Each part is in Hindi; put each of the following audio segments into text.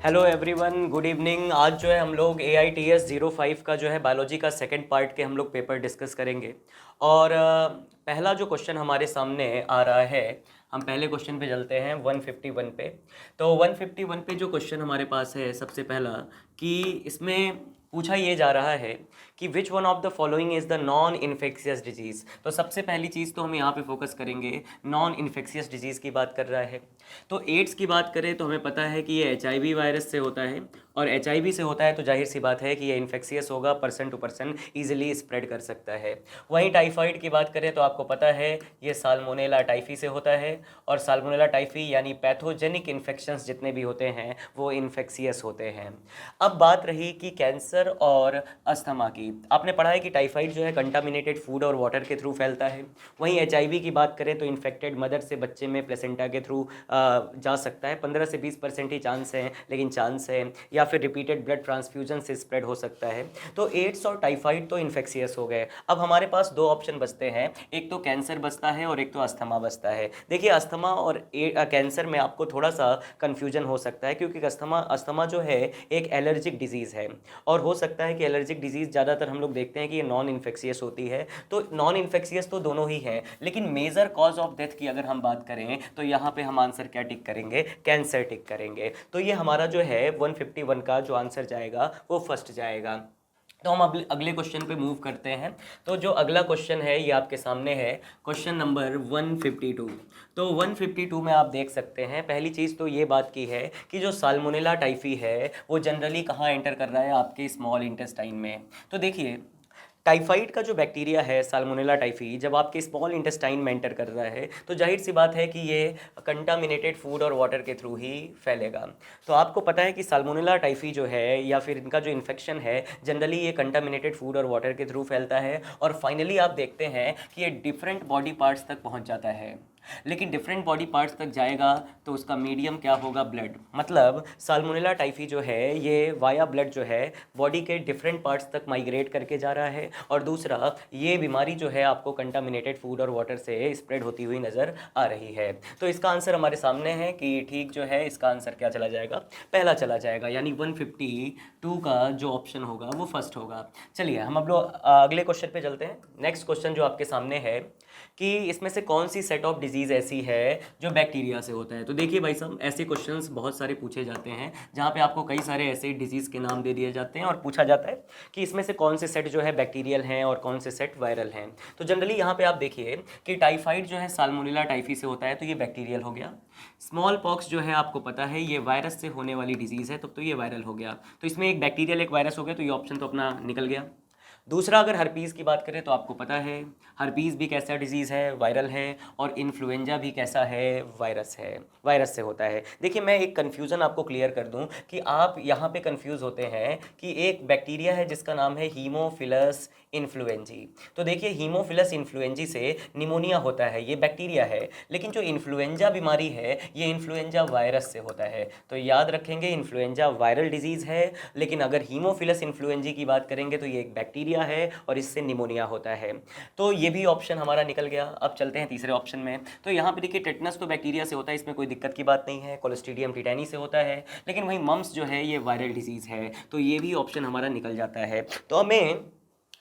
Hello everyone, good evening. आज जो है हम लोग AITS 05 का जो है बायोलॉजी का सेकंड पार्ट के हम लोग पेपर डिस्कस करेंगे। और पहला जो क्वेश्चन हमारे सामने आ रहा है, हम पहले क्वेश्चन पे चलते हैं 151 पे। तो 151 पे जो क्वेश्चन हमारे पास है सबसे पहला, कि इसमें पूछा ये जा रहा है कि which one of the following is the non infectious disease. तो सबसे पहली चीज़ तो हम यहाँ पे फोकस करेंगे, नॉन इन्फेक्शियस डिजीज़ की बात कर रहा है। तो एड्स की बात करें तो हमें पता है कि ये HIV वायरस से होता है, और HIV से होता है तो जाहिर सी बात है कि ये इन्फेक्शियस होगा, person to person easily spread कर सकता है। वहीं टाइफाइड की बात करें तो आपको पता है ये साल्मोनेला टाइफी से होता है, और साल्मोनेला टाइफी यानी पैथोजेनिक इन्फेक्शंस जितने भी होते हैं वो इन्फेक्शियस होते हैं। अब बात रही कि कैंसर और अस्थमा की। आपने पढ़ा है कि टाइफाइड जो है कंटामिनेटेड फूड और वाटर के थ्रू फैलता है। वहीं HIV की बात करें तो इन्फेक्टेड मदर से बच्चे में प्लेसेंटा के थ्रू जा सकता है। 15 से 20% ही चांस है, लेकिन चांस है। या फिर रिपीटेड ब्लड ट्रांसफ्यूजन से स्प्रेड हो सकता है। तो एड्स और टाइफाइड तो इन्फेक्शियस हो गए। अब हमारे पास दो ऑप्शन बचते हैं, एक तो कैंसर बचता है और एक तो अस्थमा बचता है। देखिए, अस्थमा और कैंसर में आपको थोड़ा सा कन्फ्यूजन हो सकता है, क्योंकि अस्थमा जो है एक एलर्जिक डिजीज़ है, और हो सकता है कि एलर्जिक डिजीज़ ज़्यादातर हम लोग देखते हैं कि ये नॉन इन्फेक्शियस होती है। तो नॉन इन्फेक्शियस तो दोनों ही हैं, लेकिन मेजर कॉज ऑफ डेथ की अगर हम बात करें तो यहाँ पे हम आंसर क्या टिक करेंगे? कैंसर टिक करेंगे। तो ये हमारा जो है 151 का जो आंसर जाएगा वो फर्स्ट जाएगा। तो हम अगले क्वेश्चन पे मूव करते हैं। तो जो अगला क्वेश्चन है ये आपके सामने है, क्वेश्चन नंबर 152। तो 152 में आप देख सकते हैं, पहली चीज़ तो ये बात की है कि जो साल्मोनेला टाइफी है वो जनरली कहाँ एंटर कर रहा है? आपके स्मॉल इंटेस्टाइन में। तो देखिए, टाइफाइड का जो बैक्टीरिया है साल्मोनेला टाइफी, जब आपके स्मॉल इंटेस्टाइन में एंटर कर रहा है तो जाहिर सी बात है कि ये कंटामिनेटेड फूड और वाटर के थ्रू ही फैलेगा। तो आपको पता है कि साल्मोनेला टाइफी जो है या फिर इनका जो इन्फेक्शन है, जनरली ये कंटामिनेटेड फूड और वाटर के थ्रू फैलता है, और फाइनली आप देखते हैं कि ये डिफरेंट बॉडी पार्ट्स तक पहुंच जाता है। लेकिन डिफरेंट बॉडी पार्ट्स तक जाएगा तो उसका मीडियम क्या होगा? ब्लड। मतलब साल्मोनेला टाइफी जो है ये वाया ब्लड जो है बॉडी के डिफरेंट पार्ट्स तक माइग्रेट करके जा रहा है, और दूसरा ये बीमारी जो है आपको कंटामिनेटेड फूड और वाटर से स्प्रेड होती हुई नज़र आ रही है। तो इसका आंसर हमारे सामने है कि ठीक जो है इसका आंसर क्या चला जाएगा? पहला चला जाएगा, यानी 152 का जो ऑप्शन होगा वो फर्स्ट होगा। चलिए हम अब लोग अगले क्वेश्चन पे चलते हैं। नेक्स्ट क्वेश्चन जो आपके सामने है कि इसमें से कौन सी सेट ऑफ डिजीज़ ऐसी है जो बैक्टीरिया से होता है। तो देखिए भाई साहब, ऐसे क्वेश्चंस बहुत सारे पूछे जाते हैं जहाँ पे आपको कई सारे ऐसे डिजीज़ के नाम दे दिए जाते हैं और पूछा जाता है कि इसमें से कौन से सेट जो है बैक्टीरियल हैं और कौन से सेट वायरल हैं। तो जनरली यहाँ पे आप देखिए कि टाइफाइड जो है साल्मोनेला टाइफी से होता है, तो ये बैक्टीरियल हो गया। स्मॉल पॉक्स जो है आपको पता है ये वायरस से होने वाली डिजीज़ है, तब तो ये वायरल हो गया। तो इसमें एक बैक्टीरियल एक वायरस हो गया, तो ये ऑप्शन तो अपना निकल गया। दूसरा, अगर हर्पीज़ की बात करें तो आपको पता है हर्पीज़ भी कैसा डिजीज़ है? वायरल है। और इन्फ्लुएंजा भी कैसा है? वायरस है, वायरस से होता है। देखिए, मैं एक कन्फ्यूज़न आपको क्लियर कर दूं कि आप यहाँ पे कंफ्यूज होते हैं कि एक बैक्टीरिया है जिसका नाम है हीमोफिलस इन्फ्लुएंजी। तो देखिए, हीमोफिलस इन्फ्लुएंजी से निमोनिया होता है, ये बैक्टीरिया है। लेकिन जो इन्फ्लुएंजा बीमारी है ये इन्फ्लुएंजा वायरस से होता है। तो याद रखेंगे, इन्फ्लुएंजा वायरल डिजीज़ है, लेकिन अगर हीमोफिलस इन्फ्लुएंजी की बात करेंगे तो ये एक बैक्टीरिया है और इससे निमोनिया होता है। तो ये भी ऑप्शन हमारा निकल गया। अब चलते हैं तीसरे ऑप्शन में। तो यहाँ पे देखिए, टेटनस तो बैक्टीरिया से होता है, इसमें कोई दिक्कत की बात नहीं है। क्लोस्ट्रीडियम टिटानी से होता है, लेकिन वहीं मम्स जो है ये वायरल डिजीज़ है, तो ये भी ऑप्शन हमारा निकल जाता है। तो हमें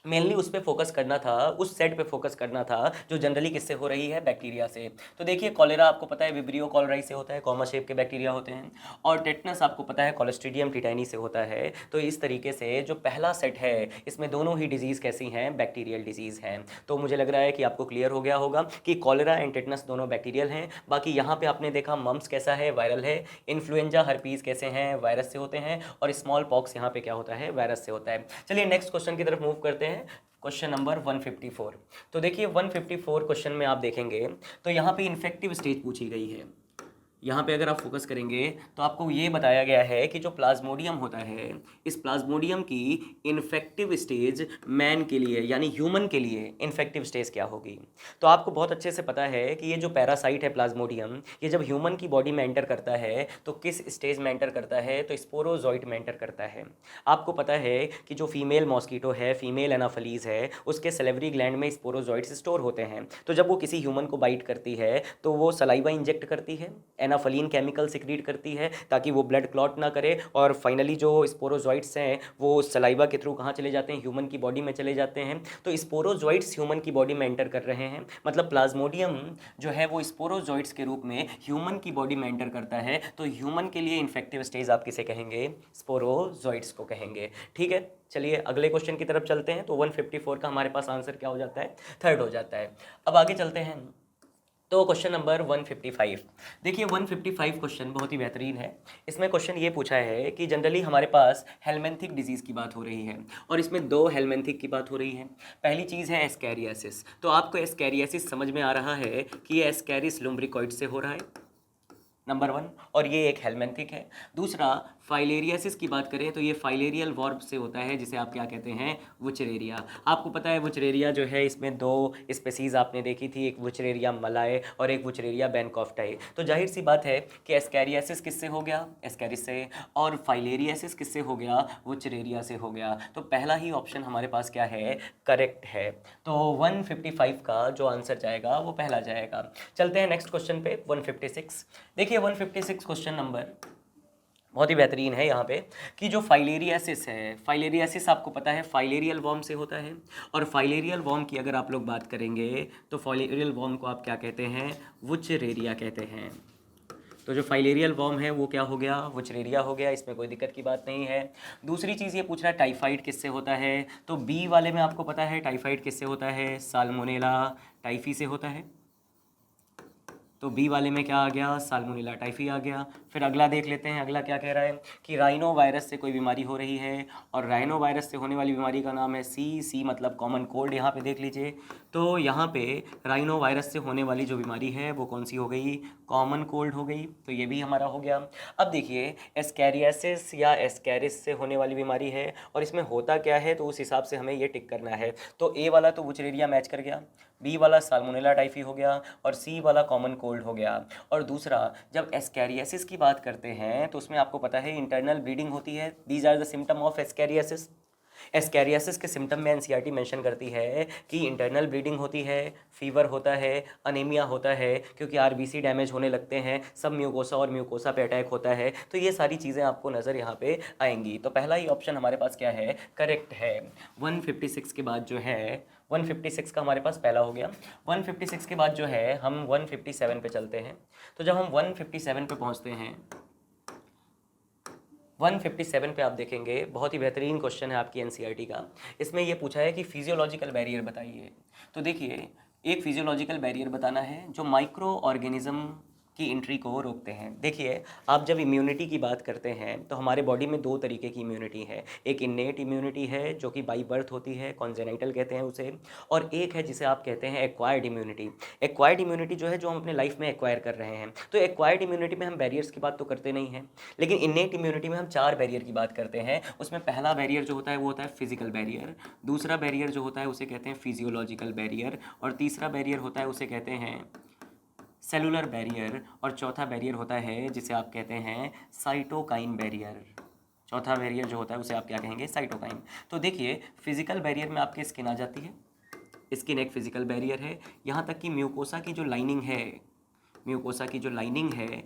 मेनली उस पर फोकस करना था, उस सेट पे फोकस करना था जो जनरली किससे हो रही है? बैक्टीरिया से। तो देखिए, कॉलेरा आपको पता है विब्रियो कॉलराई से होता है, कॉमा शेप के बैक्टीरिया होते हैं। और टेटनस आपको पता है क्लोस्ट्रीडियम टिटानी से होता है। तो इस तरीके से जो पहला सेट है इसमें दोनों ही डिजीज़ कैसी हैं? बैक्टीरियल डिजीज़ हैं। तो मुझे लग रहा है कि आपको क्लियर हो गया होगा कि कॉलेरा एंड टेटनस दोनों बैक्टीरियल हैं। बाकी यहाँ पे आपने देखा मम्स कैसा है? वायरल है। इन्फ्लुएंजा हर्पीज़ कैसे हैं? वायरस से होते हैं। और स्मॉल पॉक्स यहाँ पे क्या होता है? वायरस से होता है। चलिए नेक्स्ट क्वेश्चन की तरफ मूव करते हैं। Question number 154। तो देखिए 154 क्वेश्चन में आप देखेंगे तो यहाँ पे इन्फेक्टिव स्टेज पूछी गई है। यहाँ पे अगर आप फोकस करेंगे तो आपको ये बताया गया है कि जो प्लाज्मोडियम होता है, इस प्लाज्मोडियम की इन्फेक्टिव स्टेज मैन के लिए यानी ह्यूमन के लिए इन्फेक्टिव स्टेज क्या होगी। तो आपको बहुत अच्छे से पता है कि ये जो पैरासाइट है प्लाज्मोडियम, ये जब ह्यूमन की बॉडी में एंटर करता है तो किस स्टेज में एंटर करता है? तो स्पोरोजोइट में एंटर करता है। आपको पता है कि जो फीमेल मॉस्किटो है, फीमेल एनाफलीज है, उसके सेलेवरी ग्लैंड में स्पोरोजोइट्स स्टोर होते हैं। तो जब वो किसी ह्यूमन को बाइट करती है तो वो सलाइवा इंजेक्ट करती है, एनाफलीन केमिकल सिक्रीट करती है ताकि वो ब्लड क्लॉट ना करे, और फाइनली जो स्पोरोजॉइट्स हैं वो सलाइवा के थ्रू कहाँ चले जाते हैं, ह्यूमन की बॉडी में चले जाते हैं। तो स्पोरोजॉइट्स ह्यूमन की बॉडी में एंटर कर रहे हैं, मतलब प्लाज्मोडियम जो है वो स्पोरोजॉइट्स के रूप में ह्यूमन की बॉडी में एंटर करता है। तो ह्यूमन के लिए इन्फेक्टिव स्टेज आप किसे कहेंगे, स्पोरोजॉइट्स को कहेंगे। ठीक है, चलिए अगले क्वेश्चन की तरफ चलते हैं। तो 154 का हमारे पास आंसर क्या हो जाता है, थर्ड हो जाता है। अब आगे चलते हैं। तो क्वेश्चन नंबर 155, देखिए 155 क्वेश्चन बहुत ही बेहतरीन है। इसमें क्वेश्चन ये पूछा है कि जनरली हमारे पास हेलमेंथिक डिजीज़ की बात हो रही है, और इसमें दो हेलमेंथिक की बात हो रही है। पहली चीज़ है एस्कैरियासिस। तो आपको एस्कैरियासिस समझ में आ रहा है कि ये एस्कैरिस लुम्ब्रिकॉइड से हो रहा है, नंबर 1, और ये एक हेलमेंथिक है। दूसरा फाइलेरियासिस की बात करें तो ये फाइलेरियल वर्ब से होता है, जिसे आप क्या कहते हैं, वुचरेरिया। आपको पता है वुचरेरिया जो है इसमें दो स्पेसीज आपने देखी थी, एक वुचरेरिया मलाए और एक वुचरेरिया बैनकॉफ्टाई। तो जाहिर सी बात है कि एस्कैरियासिस किससे हो गया, एस्कैरिस से, और फाइलेरियासिस किससे हो गया, वुचरेरिया से हो गया। तो पहला ही ऑप्शन हमारे पास क्या है, करेक्ट है। तो 155 का जो आंसर जाएगा वो पहला जाएगा। चलते हैं नेक्स्ट क्वेश्चन पे, 156। देखिए 156 क्वेश्चन नंबर बहुत ही बेहतरीन है यहाँ पे, कि जो फाइलेरियासिस है, फाइलेरियासिस आपको पता है फाइलेरियल वॉर्म से होता है, और फाइलेरियल वॉर्म की अगर आप लोग बात करेंगे तो फाइलेरियल वॉर्म को आप क्या कहते हैं, वुचरेरिया कहते हैं। तो जो फाइलेरियल वॉर्म है वो क्या हो गया, वुचरेरिया हो गया, इसमें कोई दिक्कत की बात नहीं है। दूसरी चीज़ ये पूछ रहा है टाइफाइड किससे होता है, तो बी वाले में आपको पता है टाइफाइड किससे होता है, साल्मोनेला टाइफी से होता है। तो बी वाले में क्या आ गया, साल्मोनेला टाइफी आ गया। फिर अगला देख लेते हैं, अगला क्या कह रहा है कि राइनो वायरस से कोई बीमारी हो रही है, और राइनो वायरस से होने वाली बीमारी का नाम है सी मतलब कॉमन कोल्ड। यहाँ पे देख लीजिए, तो यहाँ पे राइनो वायरस से होने वाली जो बीमारी है वो कौन सी हो गई, कॉमन कोल्ड हो गई। तो ये भी हमारा हो गया। अब देखिए एस्कैरियासिस या एस्कैरिस से होने वाली बीमारी है, और इसमें होता क्या है, तो उस हिसाब से हमें ये टिक करना है। तो ए वाला तो वुचरेरिया मैच कर गया, बी वाला साल्मोनेला टाइफी हो गया, और सी वाला कॉमन कोल्ड हो गया। और दूसरा, जब एस्कैरियासिस की बात करते हैं तो उसमें आपको पता है इंटरनल ब्लीडिंग होती है। These are the symptom of ascariasis. Ascariasis के सिम्टम में एनसीईआरटी मेंशन करती है कि इंटरनल ब्लीडिंग होती है, फीवर होता है, अनीमिया होता है, क्योंकि आरबीसी डैमेज होने लगते हैं, सब म्यूकोसा और म्यूकोसा पे अटैक होता है। तो ये सारी चीज़ें आपको नज़र यहाँ पे आएंगी। तो पहला ही ऑप्शन हमारे पास क्या है, करेक्ट है। 156 के बाद जो है 156 का हमारे पास पहला हो गया। 156 के बाद जो है हम 157 पे चलते हैं। तो जब हम 157 पे पहुँचते हैं, 157 पे आप देखेंगे बहुत ही बेहतरीन क्वेश्चन है आपकी एनसीईआरटी का। इसमें ये पूछा है कि फिजियोलॉजिकल बैरियर बताइए। तो देखिए एक फिजियोलॉजिकल बैरियर बताना है जो माइक्रो ऑर्गेनिज्म की एंट्री को रोकते हैं। देखिए आप जब इम्यूनिटी की बात करते हैं तो हमारे बॉडी में दो तरीके की इम्यूनिटी है, एक इन्नेट इम्यूनिटी है जो कि बाई बर्थ होती है, कॉन्जेनाइटल कहते हैं उसे, और एक है जिसे आप कहते हैं एक्वायर्ड इम्यूनिटी। एक्वायर्ड इम्यूनिटी जो है जो हम अपने लाइफ में एक्वायर कर रहे हैं। तो एक्वायर्ड इम्यूनिटी में हम बैरियर्स की बात तो करते नहीं हैं, लेकिन इन्नेट इम्यूनिटी में हम 4 बैरियर की बात करते हैं। उसमें पहला बैरियर जो होता है वो होता है फिजिकल बैरियर, दूसरा बैरियर जो होता है उसे कहते हैं फिजियोलॉजिकल बैरियर, और तीसरा बैरियर होता है उसे कहते हैं सेलुलर बैरियर, और चौथा बैरियर होता है जिसे आप कहते हैं साइटोकाइन बैरियर। चौथा बैरियर जो होता है उसे आप क्या कहेंगे, साइटोकाइन। तो देखिए फिजिकल बैरियर में आपकी स्किन आ जाती है, स्किन एक फिजिकल बैरियर है। यहाँ तक कि म्यूकोसा की जो लाइनिंग है, म्यूकोसा की जो लाइनिंग है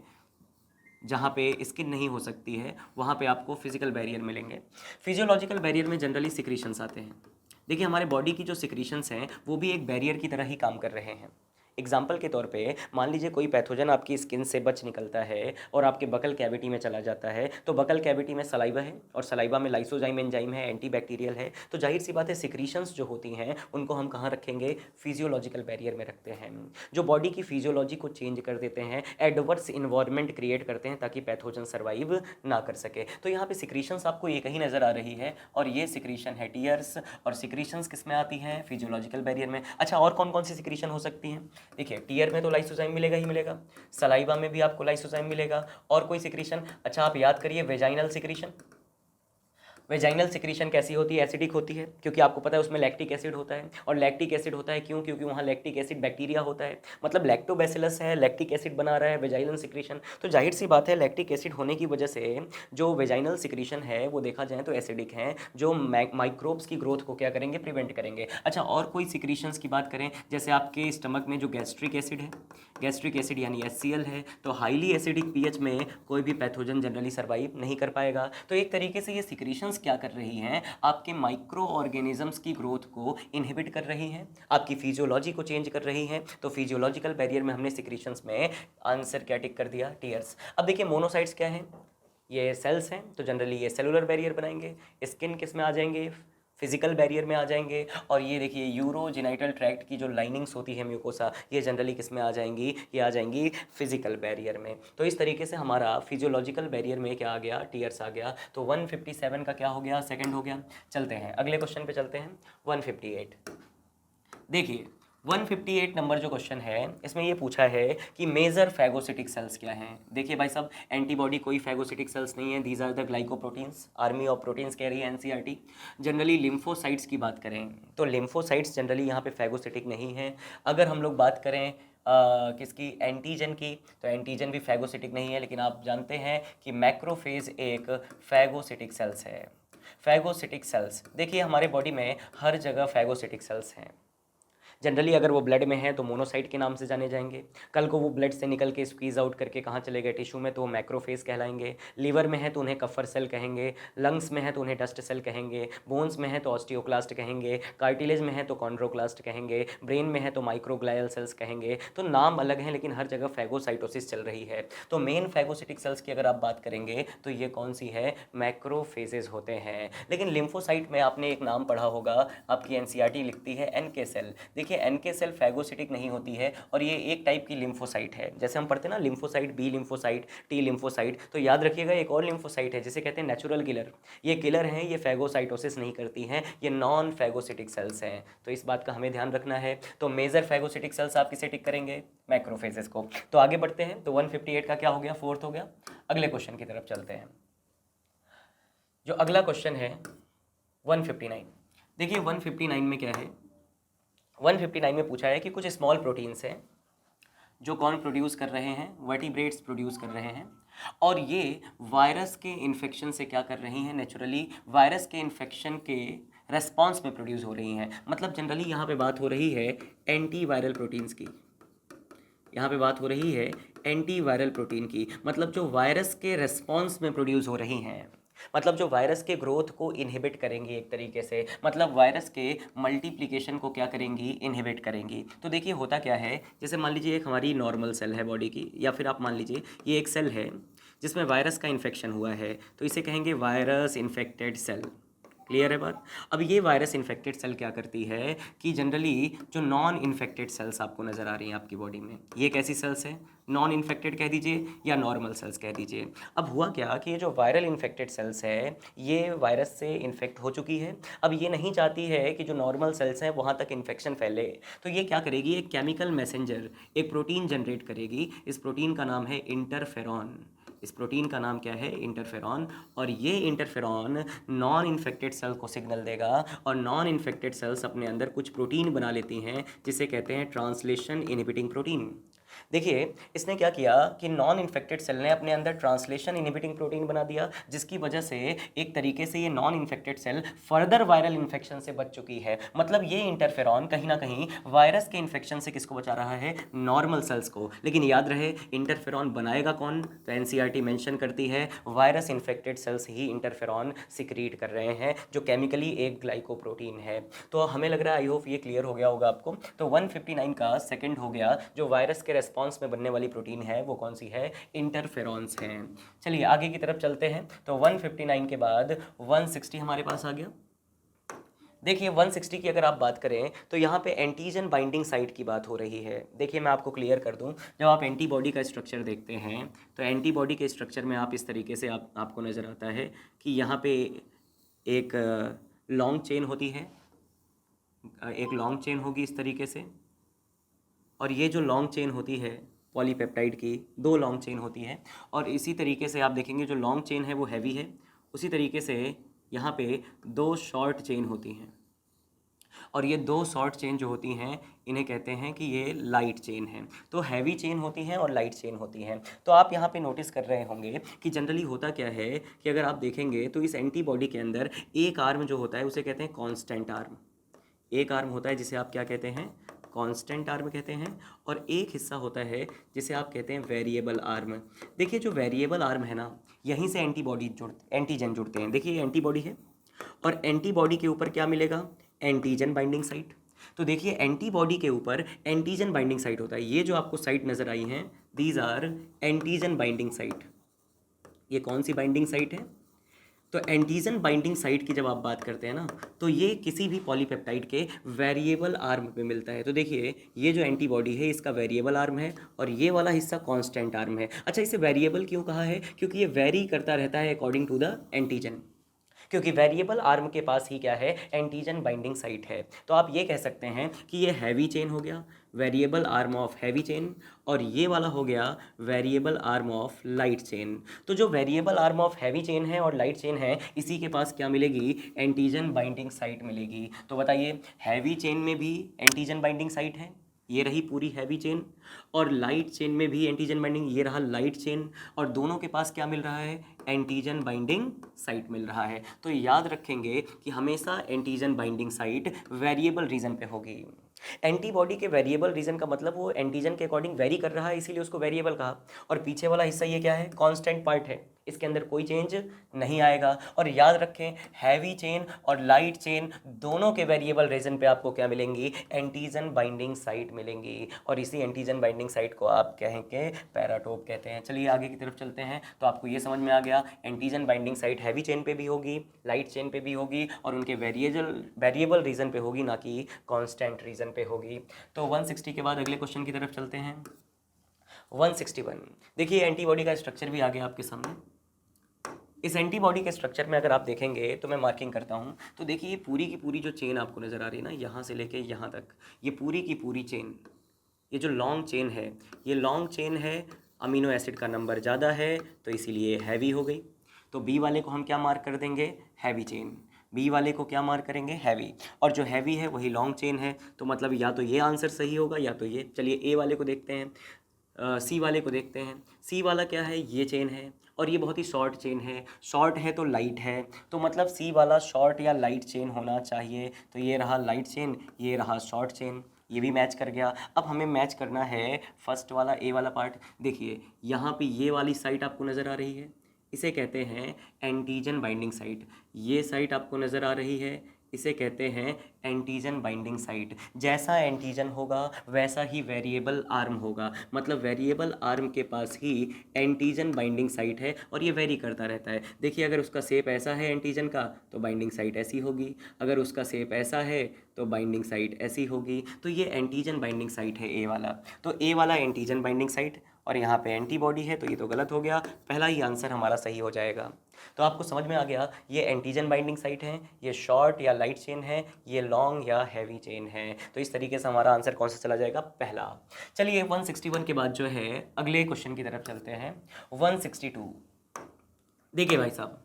जहाँ पे स्किन नहीं हो सकती है वहाँ पे आपको फिजिकल बैरियर मिलेंगे। फिजियोलॉजिकल बैरियर में जनरली सिक्रीशंस आते हैं। देखिए हमारे बॉडी की जो सिक्रीशंस हैं वो भी एक बैरियर की तरह ही काम कर रहे हैं। एग्जाम्पल के तौर पे मान लीजिए कोई पैथोजन आपकी स्किन से बच निकलता है और आपके बकल कैविटी में चला जाता है, तो बकल कैविटी में सलाइवा है, और सलाइवा में लाइसोजाइम एंजाइम है, एंटीबैक्टीरियल है। तो जाहिर सी बात है सिक्रीशंस जो होती हैं उनको हम कहाँ रखेंगे, फिजियोलॉजिकल बैरियर में रखते हैं, जो बॉडी की फिजियोलॉजी को चेंज कर देते हैं, एडवर्स इन्वायरमेंट क्रिएट करते हैं ताकि पैथोजन सर्वाइव ना कर सके। तो यहाँ पे सिक्रीशंस आपको एक ही नज़र आ रही है, और ये सिक्रीशन है टीयर्स, और सिक्रीशंस किस में आती हैं, फिजियोलॉजिकल बैरियर में। अच्छा और कौन कौन सी सिक्रीशन हो सकती हैं, देखिए टीयर में तो लाइसोजाइम मिलेगा ही मिलेगा, सलाइवा में भी आपको लाइसोजाइम मिलेगा, और कोई सिक्रीशन, अच्छा आप याद करिए वेजाइनल सिक्रीशन। वेजाइनल सिक्रीशन कैसी होती है? एसिडिक होती है, क्योंकि आपको पता है उसमें लैक्टिक एसिड होता है। और लैक्टिक एसिड होता है क्यों? क्योंकि वहाँ लैक्टिक एसिड बैक्टीरिया होता है, मतलब लैक्टोबैसिलस है, लैक्टिक एसिड बना रहा है वेजाइनल सिक्रीशन। तो जाहिर सी बात है लैक्टिक एसिड होने की वजह से जो वेजाइनल सिक्रीशन है वो देखा जाए तो एसिडिक है, जो माइक्रोब्स की ग्रोथ को क्या करेंगे? प्रिवेंट करेंगे। अच्छा, और कोई सिक्रीशंस की बात करें, जैसे आपके स्टमक में जो गैस्ट्रिक एसिड है, गैस्ट्रिक एसिड यानी HCl है, तो हाईली एसिडिक पीएच में कोई भी पैथोजन जनरली सर्वाइव नहीं कर पाएगा। तो एक तरीके से ये सिक्रीशंस क्या कर रही हैं? आपके माइक्रो ऑर्गेनिजम्स की ग्रोथ को इनहिबिट कर रही हैं, आपकी फिजियोलॉजी को चेंज कर रही हैं। तो फिजियोलॉजिकल बैरियर में हमने सिक्रीशंस में आंसर क्या टिक कर दिया? टीयर्स। अब देखिए मोनोसाइट्स क्या हैं? ये सेल्स हैं, तो जनरली ये सेलुलर बैरियर बनाएंगे। स्किन किस में आ जाएंगे? फिजिकल बैरियर में आ जाएंगे। और ये देखिए यूरोजेनिटल ट्रैक्ट की जो लाइनिंग्स होती है म्यूकोसा, ये जनरली किस में आ जाएंगी? ये आ जाएंगी फिजिकल बैरियर में। तो इस तरीके से हमारा फिजियोलॉजिकल बैरियर में क्या आ गया? टीयर्स आ गया। तो 157 का क्या हो गया? सेकंड हो गया। चलते हैं अगले क्वेश्चन पे चलते हैं। 158 देखिए 158 नंबर जो क्वेश्चन है इसमें ये पूछा है कि मेजर फैगोसिटिक सेल्स क्या हैं। देखिए भाई साहब, एंटीबॉडी कोई फैगोसिटिक सेल्स नहीं है, these are the glycoproteins, army of proteins कह रही है एनसीईआरटी। जनरली लिम्फोसाइट्स की बात करें तो लिम्फोसाइट्स जनरली यहाँ पे फैगोसिटिक नहीं है। अगर हम लोग बात करें किसकी? एंटीजन की, तो एंटीजन भी फैगोसिटिक नहीं है। लेकिन आप जानते हैं कि मैक्रोफेज एक फैगोसिटिक सेल्स है। फैगोसिटिक सेल्स देखिए हमारे बॉडी में हर जगह फैगोसिटिक सेल्स हैं। जनरली अगर वो ब्लड में है तो मोनोसाइट के नाम से जाने जाएंगे। कल को वो ब्लड से निकल के स्क्वीज आउट करके कहाँ चले गए? टिश्यू में, तो वो मैक्रोफेज कहलाएंगे। लीवर में है तो उन्हें कफर सेल कहेंगे, लंग्स में है तो उन्हें डस्ट सेल कहेंगे, बोन्स में है तो ऑस्टियोक्लास्ट कहेंगे, कार्टिलेज में है तो कॉन्ड्रोक्लास्ट कहेंगे, ब्रेन में है तो माइक्रोग्लायल सेल्स कहेंगे। तो नाम अलग हैं लेकिन हर जगह फैगोसाइटोसिस चल रही है। तो मेन फैगोसिटिक सेल्स की अगर आप बात करेंगे तो ये कौन सी है? मैक्रोफेजेज होते हैं। लेकिन लिम्फोसाइट में आपने एक नाम पढ़ा होगा, आपकी एनसीईआरटी लिखती है एनके सेल। देखिए एनके सेल फैगोसिटिक नहीं होती है और ये एक टाइप की लिम्फोसाइट है। जैसे हम पढ़ते हैं ना lymphocyte, B lymphocyte, T lymphocyte, तो याद रखिएगा एक और लिम्फोसाइट है जिसे कहते हैं नेचुरल किलर। ये किलर हैं, ये फैगोसाइटोसिस नहीं करती हैं, ये नॉन फैगोसिटिक सेल्स हैं। तो इस बात का हमें ध्यान रखना है। तो मेजर फैगोसिटिक सेल्स आप किसे टिक करेंगे? मैक्रोफेजेस को। तो आगे बढ़ते हैं। तो 158 का क्या हो गया? फोर्थ हो गया। अगले क्वेश्चन की तरफ चलते हैं। जो अगला क्वेश्चन है 159। देखिए 159 में क्या है? 159 में पूछा है कि कुछ स्मॉल प्रोटीन्स हैं जो कौन प्रोड्यूस कर रहे हैं? वर्टिब्रेट्स प्रोड्यूस कर रहे हैं। और ये वायरस के इन्फेक्शन से क्या कर रही हैं? नेचुरली वायरस के इन्फेक्शन के रेस्पॉन्स में प्रोड्यूस हो रही हैं। मतलब जनरली यहाँ पे बात हो रही है एंटी वायरल प्रोटीन्स की। यहाँ पे बात हो रही है एंटी वायरल प्रोटीन की, मतलब जो वायरस के रेस्पॉन्स में प्रोड्यूस हो रही हैं, मतलब जो वायरस के ग्रोथ को इनहिबिट करेंगी एक तरीके से, मतलब वायरस के मल्टीप्लिकेशन को क्या करेंगी? इनहिबिट करेंगी। तो देखिए होता क्या है, जैसे मान लीजिए एक हमारी नॉर्मल सेल है बॉडी की, या फिर आप मान लीजिए ये एक सेल है जिसमें वायरस का इन्फेक्शन हुआ है, तो इसे कहेंगे वायरस इन्फेक्टेड सेल। क्लियर है बात? अब ये वायरस इन्फेक्टेड सेल क्या करती है कि जनरली जो नॉन इन्फेक्टेड सेल्स आपको नज़र आ रही हैं आपकी बॉडी में, ये कैसी सेल्स हैं? नॉन इन्फेक्टेड कह दीजिए या नॉर्मल सेल्स कह दीजिए। अब हुआ क्या कि ये जो वायरल इन्फेक्टेड सेल्स है ये वायरस से इन्फेक्ट हो चुकी है। अब ये नहीं चाहती है कि जो नॉर्मल सेल्स हैं वहाँ तक इन्फेक्शन फैले, तो ये क्या करेगी? एक केमिकल मैसेंजर, एक प्रोटीन जनरेट करेगी। इस प्रोटीन का नाम है इंटरफेरॉन। इस प्रोटीन का नाम क्या है? इंटरफेरॉन। और ये इंटरफेरॉन नॉन इन्फेक्टेड सेल को सिग्नल देगा और नॉन इन्फेक्टेड सेल्स अपने अंदर कुछ प्रोटीन बना लेती हैं जिसे कहते हैं ट्रांसलेशन इनहिबिटिंग प्रोटीन। देखिए इसने क्या किया कि नॉन इन्फेक्टेड सेल ने अपने अंदर ट्रांसलेशन इनहिबिटिंग प्रोटीन बना दिया, जिसकी वजह से एक तरीके से ये non infected cell further viral infection से बच चुकी है। मतलब ये इंटरफेरॉन कहीं ना कहीं वायरस के इन्फेक्शन से किसको बचा रहा है? नॉर्मल सेल्स को। लेकिन याद रहे इंटरफेरॉन बनाएगा कौन? तो एनसीईआरटी मेंशन करती है वायरस इन्फेक्टेड सेल्स ही इंटरफेरॉन सिक्रीट कर रहे हैं, जो केमिकली एक ग्लाइकोप्रोटीन है। तो हमें लग रहा है, आई होप ये क्लियर हो गया होगा आपको। तो 159 का सेकंड हो गया, जो वायरस के रेस्पॉन्स में बनने वाली प्रोटीन है वो कौन सी है? इंटरफेरॉन्स हैं। चलिए आगे की तरफ चलते हैं। तो 159 के बाद 160 हमारे पास आ गया। देखिए 160 की अगर आप बात करें तो यहाँ पे एंटीजन बाइंडिंग साइट की बात हो रही है। देखिए मैं आपको क्लियर कर दूँ, जब आप एंटीबॉडी का स्ट्रक्चर देखते हैं तो एंटीबॉडी के स्ट्रक्चर में आप इस तरीके से आपको नज़र आता है कि यहाँ पे एक लॉन्ग चेन होती है, एक लॉन्ग चेन होगी इस तरीके से, और ये जो लॉन्ग चेन होती है पॉलीपेप्टाइड की, दो लॉन्ग चेन होती है। और इसी तरीके से आप देखेंगे जो लॉन्ग चेन है वो हैवी है, उसी तरीके से यहाँ पे 2 शॉर्ट चेन होती हैं, और ये 2 शॉर्ट चेन जो होती हैं इन्हें कहते हैं कि ये लाइट चेन है। तो हैवी चेन होती हैं और लाइट चेन होती हैं। तो आप यहाँ पे नोटिस कर रहे होंगे कि जनरली होता क्या है कि अगर आप देखेंगे तो इस एंटीबॉडी के अंदर एक आर्म जो होता है उसे कहते हैं कांस्टेंट आर्म। एक आर्म होता है जिसे आप क्या कहते हैं, कांस्टेंट आर्म कहते हैं, और एक हिस्सा होता है जिसे आप कहते हैं वेरिएबल आर्म। देखिए जो वेरिएबल आर्म है ना, यहीं से एंटीजन जुड़ते हैं। देखिए ये एंटीबॉडी है, और एंटीबॉडी के ऊपर क्या मिलेगा, एंटीजन बाइंडिंग साइट। तो देखिए एंटीबॉडी के ऊपर एंटीजन बाइंडिंग साइट होता है। ये जो आपको साइट नज़र आई हैं, these are antigen binding site. ये कौन सी बाइंडिंग साइट है, तो एंटीजन बाइंडिंग साइट की जब आप बात करते हैं ना, तो ये किसी भी पॉलीपेप्टाइड के वेरिएबल आर्म पे मिलता है। तो देखिए ये जो एंटीबॉडी है इसका वेरिएबल आर्म है, और ये वाला हिस्सा कांस्टेंट आर्म है। अच्छा, इसे वेरिएबल क्यों कहा है, क्योंकि ये वेरी करता रहता है अकॉर्डिंग टू द एंटीजन, क्योंकि वेरिएबल आर्म के पास ही क्या है, एंटीजन बाइंडिंग साइट है। तो आप ये कह सकते हैं कि ये हैवी चेन हो गया, variable arm of heavy chain, और ये वाला हो गया variable arm of light chain. तो जो variable arm of heavy chain है और लाइट चेन है, इसी के पास क्या मिलेगी, एंटीजन बाइंडिंग साइट मिलेगी। तो बताइए हैवी चेन में भी एंटीजन बाइंडिंग साइट है, ये रही पूरी हैवी चेन, और लाइट चेन में भी एंटीजन बाइंडिंग, ये रहा लाइट चेन, और दोनों के पास क्या मिल रहा है, एंटीजन बाइंडिंग साइट मिल रहा है। तो याद रखेंगे कि हमेशा antigen binding site variable region पे होगी। एंटीबॉडी के वेरिएबल रीजन का मतलब वो एंटीजन के अकॉर्डिंग वेरी कर रहा है, इसीलिए उसको वेरिएबल कहा। और पीछे वाला हिस्सा ये क्या है, कांस्टेंट पार्ट है, इसके अंदर कोई चेंज नहीं आएगा। और याद रखें हैवी चेन और लाइट चेन दोनों के वेरिएबल रीजन पे आपको क्या मिलेंगी, एंटीजन बाइंडिंग साइट मिलेंगी, और इसी एंटीजन बाइंडिंग साइट को आप कहेंगे पैराटोप कहते हैं। चलिए आगे की तरफ चलते हैं। तो आपको ये समझ में आ गया antigen binding site heavy chain पे भी होगी, लाइट चेन पे भी होगी, और उनके वेरिएबल रीजन पे होगी, ना कि कांस्टेंट रीजन पे होगी। तो 160 के बाद अगले क्वेश्चन की तरफ चलते हैं। 161, देखिए एंटीबॉडी का स्ट्रक्चर भी आ गया आपके सामने। इस एंटीबॉडी के स्ट्रक्चर में अगर आप देखेंगे तो मैं मार्किंग करता हूँ, तो देखिए ये पूरी की पूरी जो चेन आपको नज़र आ रही है ना, यहाँ से लेके यहाँ तक, ये पूरी की पूरी चेन, ये जो लॉन्ग चेन है, ये लॉन्ग चेन है, अमीनो एसिड का नंबर ज़्यादा है तो इसीलिए हैवी हो गई। तो बी वाले को हम क्या मार्क कर देंगे, हैवी चेन। बी वाले को क्या मार्क करेंगे, हैवी, और जो हैवी है वही लॉन्ग चेन है। तो मतलब या तो ये आंसर सही होगा या तो ये। चलिए ए वाले को देखते हैं, सी वाले को देखते हैं। सी वाला क्या है, ये चेन है, और ये बहुत ही शॉर्ट चेन है। शॉर्ट है तो लाइट है, तो मतलब सी वाला शॉर्ट या लाइट चेन होना चाहिए। तो ये रहा लाइट चेन, ये रहा शॉर्ट चेन, ये भी मैच कर गया। अब हमें मैच करना है फर्स्ट वाला ए वाला पार्ट। देखिए यहाँ पे ये वाली साइट आपको नज़र आ रही है, इसे कहते हैं एंटीजन बाइंडिंग साइट। ये साइट आपको नज़र आ रही है, इसे कहते हैं एंटीजन बाइंडिंग साइट। जैसा एंटीजन होगा वैसा ही वेरिएबल आर्म होगा, मतलब वेरिएबल आर्म के पास ही एंटीजन बाइंडिंग साइट है, और ये वेरी करता रहता है। देखिए अगर उसका शेप ऐसा है एंटीजन का तो बाइंडिंग साइट ऐसी होगी, अगर उसका शेप ऐसा है तो बाइंडिंग साइट ऐसी होगी। तो ये एंटीजन बाइंडिंग साइट है ए वाला। तो ए वाला एंटीजन बाइंडिंग साइट, और यहाँ पे एंटीबॉडी है, तो ये तो गलत हो गया, पहला ही आंसर हमारा सही हो जाएगा। तो आपको समझ में आ गया ये एंटीजन बाइंडिंग साइट है, ये शॉर्ट या लाइट चेन है, ये लॉन्ग या हैवी चेन है। तो इस तरीके से हमारा आंसर कौन सा चला जाएगा, पहला। चलिए 161 के बाद जो है अगले क्वेश्चन की तरफ चलते हैं। 162, देखिए भाई साहब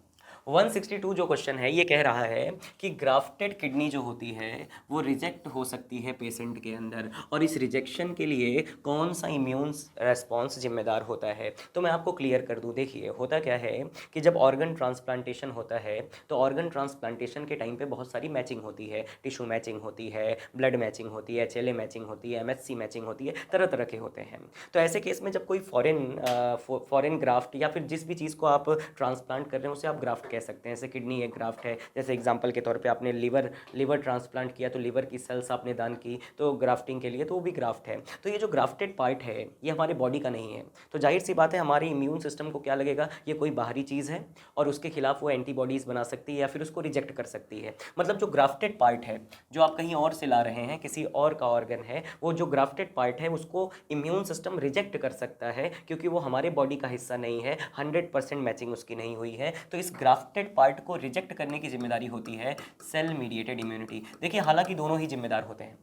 162 जो क्वेश्चन है ये कह रहा है कि ग्राफ्टेड किडनी जो होती है वो रिजेक्ट हो सकती है पेशेंट के अंदर, और इस रिजेक्शन के लिए कौन सा इम्यून रेस्पॉन्स जिम्मेदार होता है। तो मैं आपको क्लियर कर दूं, देखिए होता क्या है कि जब ऑर्गन ट्रांसप्लांटेशन होता है तो ऑर्गन ट्रांसप्लांटेशन के टाइम पे बहुत सारी मैचिंग होती है, टिश्यू मैचिंग होती है, ब्लड मैचिंग होती है, HLA मैचिंग होती है, MHC मैचिंग होती है, तरह तरह के होते हैं। तो ऐसे केस में जब कोई फॉरेन ग्राफ्ट या फिर जिस भी चीज़ को आप ट्रांसप्लांट कर रहे हैं उसे आप ग्राफ्ट कह सकते हैं। जैसे किडनी एक ग्राफ्ट है, जैसे एग्जांपल के तौर पे आपने लिवर ट्रांसप्लांट किया तो लिवर की सेल्स आपने दान की तो ग्राफ्टिंग के लिए, तो वो भी ग्राफ्ट है। तो ये जो ग्राफ्टेड पार्ट है ये हमारे बॉडी का नहीं है, तो जाहिर सी बात है हमारे इम्यून सिस्टम को क्या लगेगा, ये कोई बाहरी चीज़ है और उसके खिलाफ वो एंटीबॉडीज़ बना सकती है या फिर उसको रिजेक्ट कर सकती है। मतलब जो ग्राफ्टेड पार्ट है जो आप कहीं और से ला रहे हैं, किसी और का ऑर्गन है, वो जो ग्राफ्टेड पार्ट है उसको इम्यून सिस्टम रिजेक्ट कर सकता है क्योंकि वो हमारे बॉडी का हिस्सा नहीं है, 100% मैचिंग उसकी नहीं हुई है। तो इस ग्राफ्टेड पार्ट को रिजेक्ट करने की जिम्मेदारी होती है सेल मीडिएटेड इम्यूनिटी। देखिए हालांकि दोनों ही जिम्मेदार होते हैं,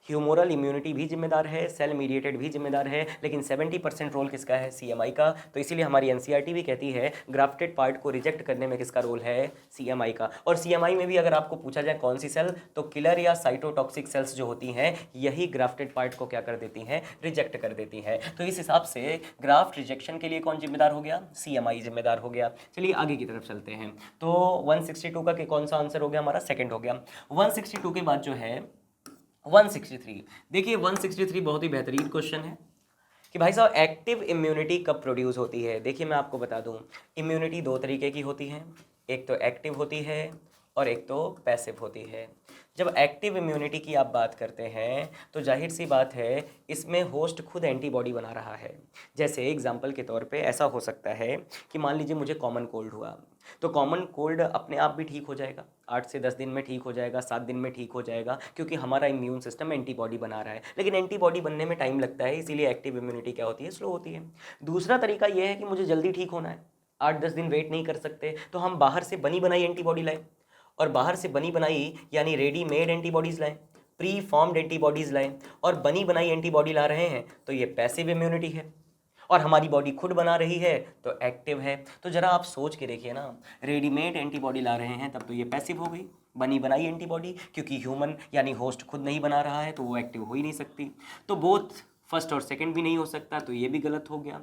ह्यूमोरल इम्यूनिटी भी जिम्मेदार है, सेल मीडिएटेड भी जिम्मेदार है, लेकिन 70% रोल किसका है? CMI का। तो इसीलिए हमारी NCERT भी कहती है ग्राफ्टेड पार्ट को रिजेक्ट करने में किसका रोल है? CMI का। और CMI में भी अगर आपको पूछा जाए कौन सी सेल, तो किलर या साइटोटॉक्सिक सेल्स जो होती हैं यही ग्राफ्टेड पार्ट को क्या कर देती हैं? रिजेक्ट कर देती हैं। तो इस हिसाब से ग्राफ्ट रिजेक्शन के लिए कौन जिम्मेदार हो गया? CMI जिम्मेदार हो गया। चलिए आगे की तरफ चलते हैं। तो 162 का कौन सा आंसर हो गया हमारा? सेकंड हो गया। 162 के बाद जो है 163। देखिए 163 बहुत ही बेहतरीन क्वेश्चन है कि भाई साहब एक्टिव इम्यूनिटी कब प्रोड्यूस होती है। देखिए मैं आपको बता दूं, इम्यूनिटी दो तरीके की होती है, एक तो एक्टिव होती है और एक तो पैसिव होती है। जब एक्टिव इम्यूनिटी की आप बात करते हैं तो जाहिर सी बात है इसमें होस्ट खुद एंटीबॉडी बना रहा है। जैसे एग्जांपल के तौर पे ऐसा हो सकता है कि मान लीजिए मुझे कॉमन कोल्ड हुआ, तो कॉमन कोल्ड अपने आप भी ठीक हो जाएगा, 8 से 10 दिन में ठीक हो जाएगा, 7 दिन में ठीक हो जाएगा, क्योंकि हमारा इम्यून सिस्टम एंटीबॉडी बना रहा है। लेकिन एंटीबॉडी बनने में टाइम लगता है, इसीलिए एक्टिव इम्यूनिटी क्या होती है? स्लो होती है। दूसरा तरीका यह है कि मुझे जल्दी ठीक होना है, 8-10 दिन वेट नहीं कर सकते, तो हम बाहर से बनी बनाई एंटीबॉडी लाएं, और बाहर से बनी बनाई यानी रेडीमेड एंटीबॉडीज़ लाएं, प्री फॉर्म्ड एंटीबॉडीज़ लाएं, और बनी बनाई एंटीबॉडी ला रहे हैं तो ये पैसिव इम्यूनिटी है, और हमारी बॉडी खुद बना रही है तो एक्टिव है। तो ज़रा आप सोच के देखिए ना, रेडीमेड एंटीबॉडी ला रहे हैं तब तो ये पैसिव हो गई, बनी बनाई एंटीबॉडी, क्योंकि ह्यूमन यानी होस्ट खुद नहीं बना रहा है तो वो एक्टिव हो ही नहीं सकती। तो बोथ फर्स्ट और सेकंड भी नहीं हो सकता, तो ये भी गलत हो गया।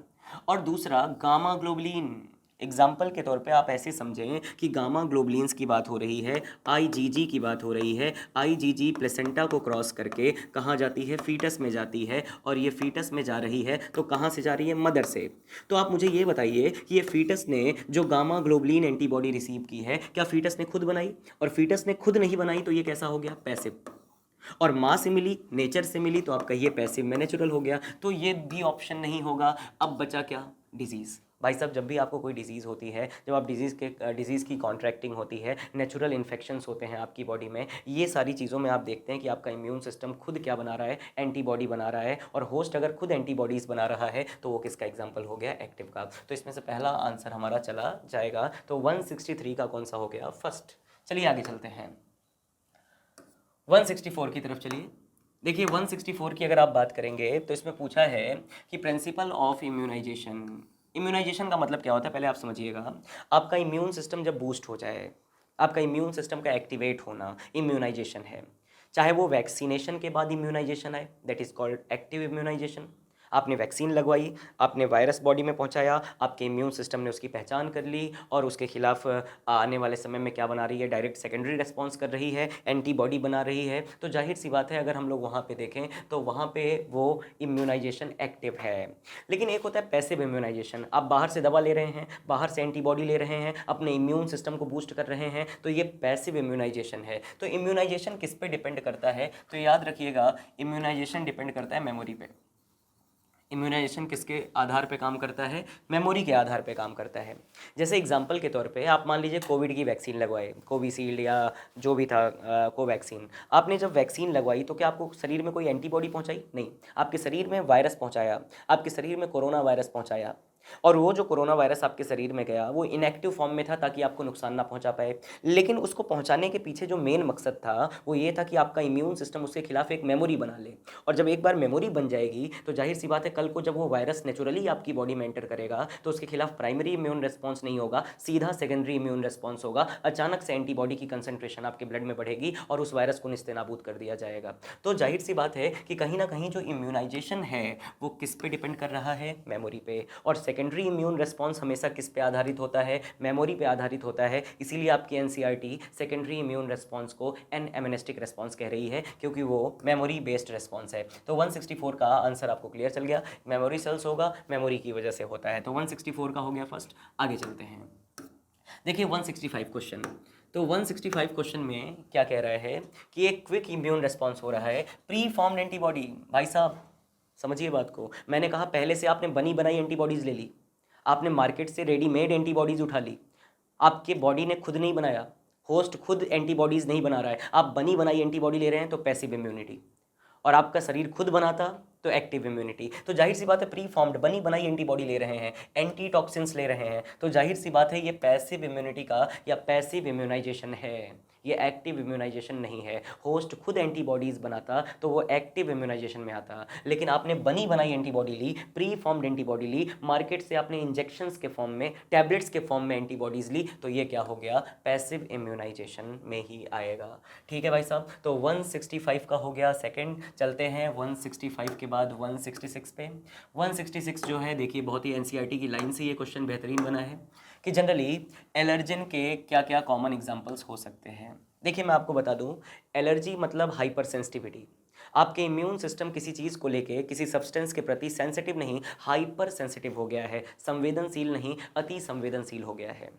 और दूसरा गामा ग्लोबुलिन, एग्जाम्पल के तौर पे आप ऐसे समझें कि गामा ग्लोबुलिन्स की बात हो रही है, IgG की बात हो रही है। IgG प्लेसेंटा को क्रॉस करके कहाँ जाती है? फीटस में जाती है, और ये फीटस में जा रही है तो कहाँ से जा रही है? मदर से। तो आप मुझे ये बताइए कि ये फीटस ने जो गामा ग्लोबुलिन एंटीबॉडी रिसीव की है, क्या फीटस ने खुद बनाई? और फीटस ने खुद नहीं बनाई तो ये कैसा हो गया? पैसिव। और माँ से मिली, नेचर से मिली, तो आप कहिए पैसिव में नेचुरल हो गया। तो ये भी ऑप्शन नहीं होगा। अब बचा क्या? डिजीज़। भाई साहब जब भी आपको कोई डिजीज़ होती है, जब आप डिजीज़ की कॉन्ट्रैक्टिंग होती है, नेचुरल इन्फेक्शंस होते हैं आपकी बॉडी में, ये सारी चीज़ों में आप देखते हैं कि आपका इम्यून सिस्टम खुद क्या बना रहा है? एंटीबॉडी बना रहा है। और होस्ट अगर खुद एंटीबॉडीज़ बना रहा है तो वो किसका एग्जाम्पल हो गया? एक्टिव का। तो इसमें से पहला आंसर हमारा चला जाएगा। तो 163 का कौन सा हो गया? फर्स्ट। चलिए आगे चलते हैं 164 की तरफ। चलिए देखिए 164 की अगर आप बात करेंगे तो इसमें पूछा है कि प्रिंसिपल ऑफ इम्यूनाइजेशन। इम्यूनाइजेशन का मतलब क्या होता है पहले आप समझिएगा। आपका इम्यून सिस्टम जब बूस्ट हो जाए, आपका इम्यून सिस्टम का एक्टिवेट होना इम्यूनाइजेशन है। चाहे वो वैक्सीनेशन के बाद इम्यूनाइजेशन आए, that is called active immunization. आपने वैक्सीन लगवाई, आपने वायरस बॉडी में पहुंचाया, आपके इम्यून सिस्टम ने उसकी पहचान कर ली और उसके खिलाफ आने वाले समय में क्या बना रही है? डायरेक्ट सेकेंडरी रिस्पॉन्स कर रही है, एंटीबॉडी बना रही है। तो जाहिर सी बात है अगर हम लोग वहाँ पे देखें तो वहाँ पे वो इम्यूनाइजेशन एक्टिव है। लेकिन एक होता है पैसिव इम्यूनाइजेशन, आप बाहर से दवा ले रहे हैं, बाहर से एंटीबॉडी ले रहे हैं, अपने इम्यून सिस्टम को बूस्ट कर रहे हैं, तो ये पैसिव इम्यूनाइजेशन है। तो इम्यूनाइजेशन किस पे डिपेंड करता है? तो याद रखिएगा इम्यूनाइजेशन डिपेंड करता है मेमोरी पे। इम्यूनाइजेशन किसके आधार पे काम करता है? मेमोरी के आधार पे काम करता है। जैसे एग्जांपल के तौर पे आप मान लीजिए कोविड की वैक्सीन लगवाए, कोविशील्ड या जो भी था कोवैक्सीन। आपने जब वैक्सीन लगवाई तो क्या आपको शरीर में कोई एंटीबॉडी पहुंचाई? नहीं, आपके शरीर में वायरस पहुंचाया, आपके शरीर में कोरोना वायरस पहुंचाया। और वो जो कोरोना वायरस आपके शरीर में गया वो इनएक्टिव फॉर्म में था ताकि आपको नुकसान ना पहुंचा पाए। लेकिन उसको पहुंचाने के पीछे जो मेन मकसद था वो ये था कि आपका इम्यून सिस्टम उसके खिलाफ एक मेमोरी बना ले। और जब एक बार मेमोरी बन जाएगी तो जाहिर सी बात है कल को जब वो वायरस नेचुरली आपकी बॉडी में एंटर करेगा तो उसके खिलाफ प्राइमरी इम्यून रिस्पॉन्स नहीं होगा, सीधा सेकेंडरी इम्यून रिस्पॉन्स होगा। अचानक से एंटीबॉडी की कंसंट्रेशन आपके ब्लड में बढ़ेगी और उस वायरस को निस्तेनाबूद कर दिया जाएगा। तो जाहिर सी बात है कि कहीं ना कहीं जो इम्यूनाइजेशन है वो किस पे डिपेंड कर रहा है? मेमोरी पे। और सेकेंडरी इम्यून रिस्पॉन्स हमेशा किस पे आधारित होता है? मेमोरी पे आधारित होता है। इसीलिए आपकी एनसीईआरटी सेकेंडरी इम्यून रिस्पॉन्स को एनएमनेस्टिक रिस्पॉन्स कह रही है, क्योंकि वो मेमोरी बेस्ड रिस्पॉन्स है। तो 164 का आंसर आपको क्लियर चल गया, मेमोरी सेल्स होगा, मेमोरी की वजह से होता है। तो 164 का हो गया फर्स्ट। आगे चलते हैं, देखिए 165 क्वेश्चन। तो 165 क्वेश्चन में क्या कह रहा है कि एक क्विक इम्यून रिस्पॉन्स हो रहा है, प्री फॉर्म्ड एंटीबॉडी। भाई साहब समझिए बात को, मैंने कहा पहले से आपने बनी बनाई एंटीबॉडीज़ ले ली, आपने मार्केट से रेडीमेड एंटीबॉडीज़ उठा ली, आपके बॉडी ने खुद नहीं बनाया, होस्ट खुद एंटीबॉडीज़ नहीं बना रहा है, आप बनी बनाई एंटीबॉडी ले रहे हैं तो पैसिव इम्यूनिटी, और आपका शरीर खुद बनाता तो एक्टिव इम्यूनिटी। तो जाहिर सी बात है प्री फॉर्म्ड बनी बनाई एंटीबॉडी ले रहे हैं, एंटी टॉक्सिन्स ले रहे हैं, तो जाहिर सी बात है ये पैसिव इम्यूनिटी का या पैसिव इम्यूनाइजेशन है। ये एक्टिव इम्यूनाइजेशन नहीं है। होस्ट खुद एंटीबॉडीज़ बनाता तो वो एक्टिव इम्यूनाइजेशन में आता, लेकिन आपने बनी बनाई एंटीबॉडी ली, प्री फॉर्म्ड एंटीबॉडी ली, मार्केट से आपने इंजेक्शंस के फॉर्म में, टैबलेट्स के फॉर्म में एंटीबॉडीज़ ली, तो ये क्या हो गया, पैसिव इम्यूनाइजेशन में ही आएगा। ठीक है भाई साहब, तो 165 का हो गया सेकंड। चलते हैं 165 के बाद 166 पे। 166 जो है देखिए बहुत ही एनसीईआरटी की लाइन से ये क्वेश्चन बेहतरीन बना है कि जनरली एलर्जन के क्या क्या कॉमन एग्जांपल्स हो सकते हैं। देखिए मैं आपको बता दूं, एलर्जी मतलब हाइपर सेंसिटिविटी। आपके इम्यून सिस्टम किसी चीज़ को लेके, किसी सब्सटेंस के प्रति सेंसिटिव नहीं, हाइपर सेंसिटिव हो गया है, संवेदनशील नहीं, अति संवेदनशील हो गया है।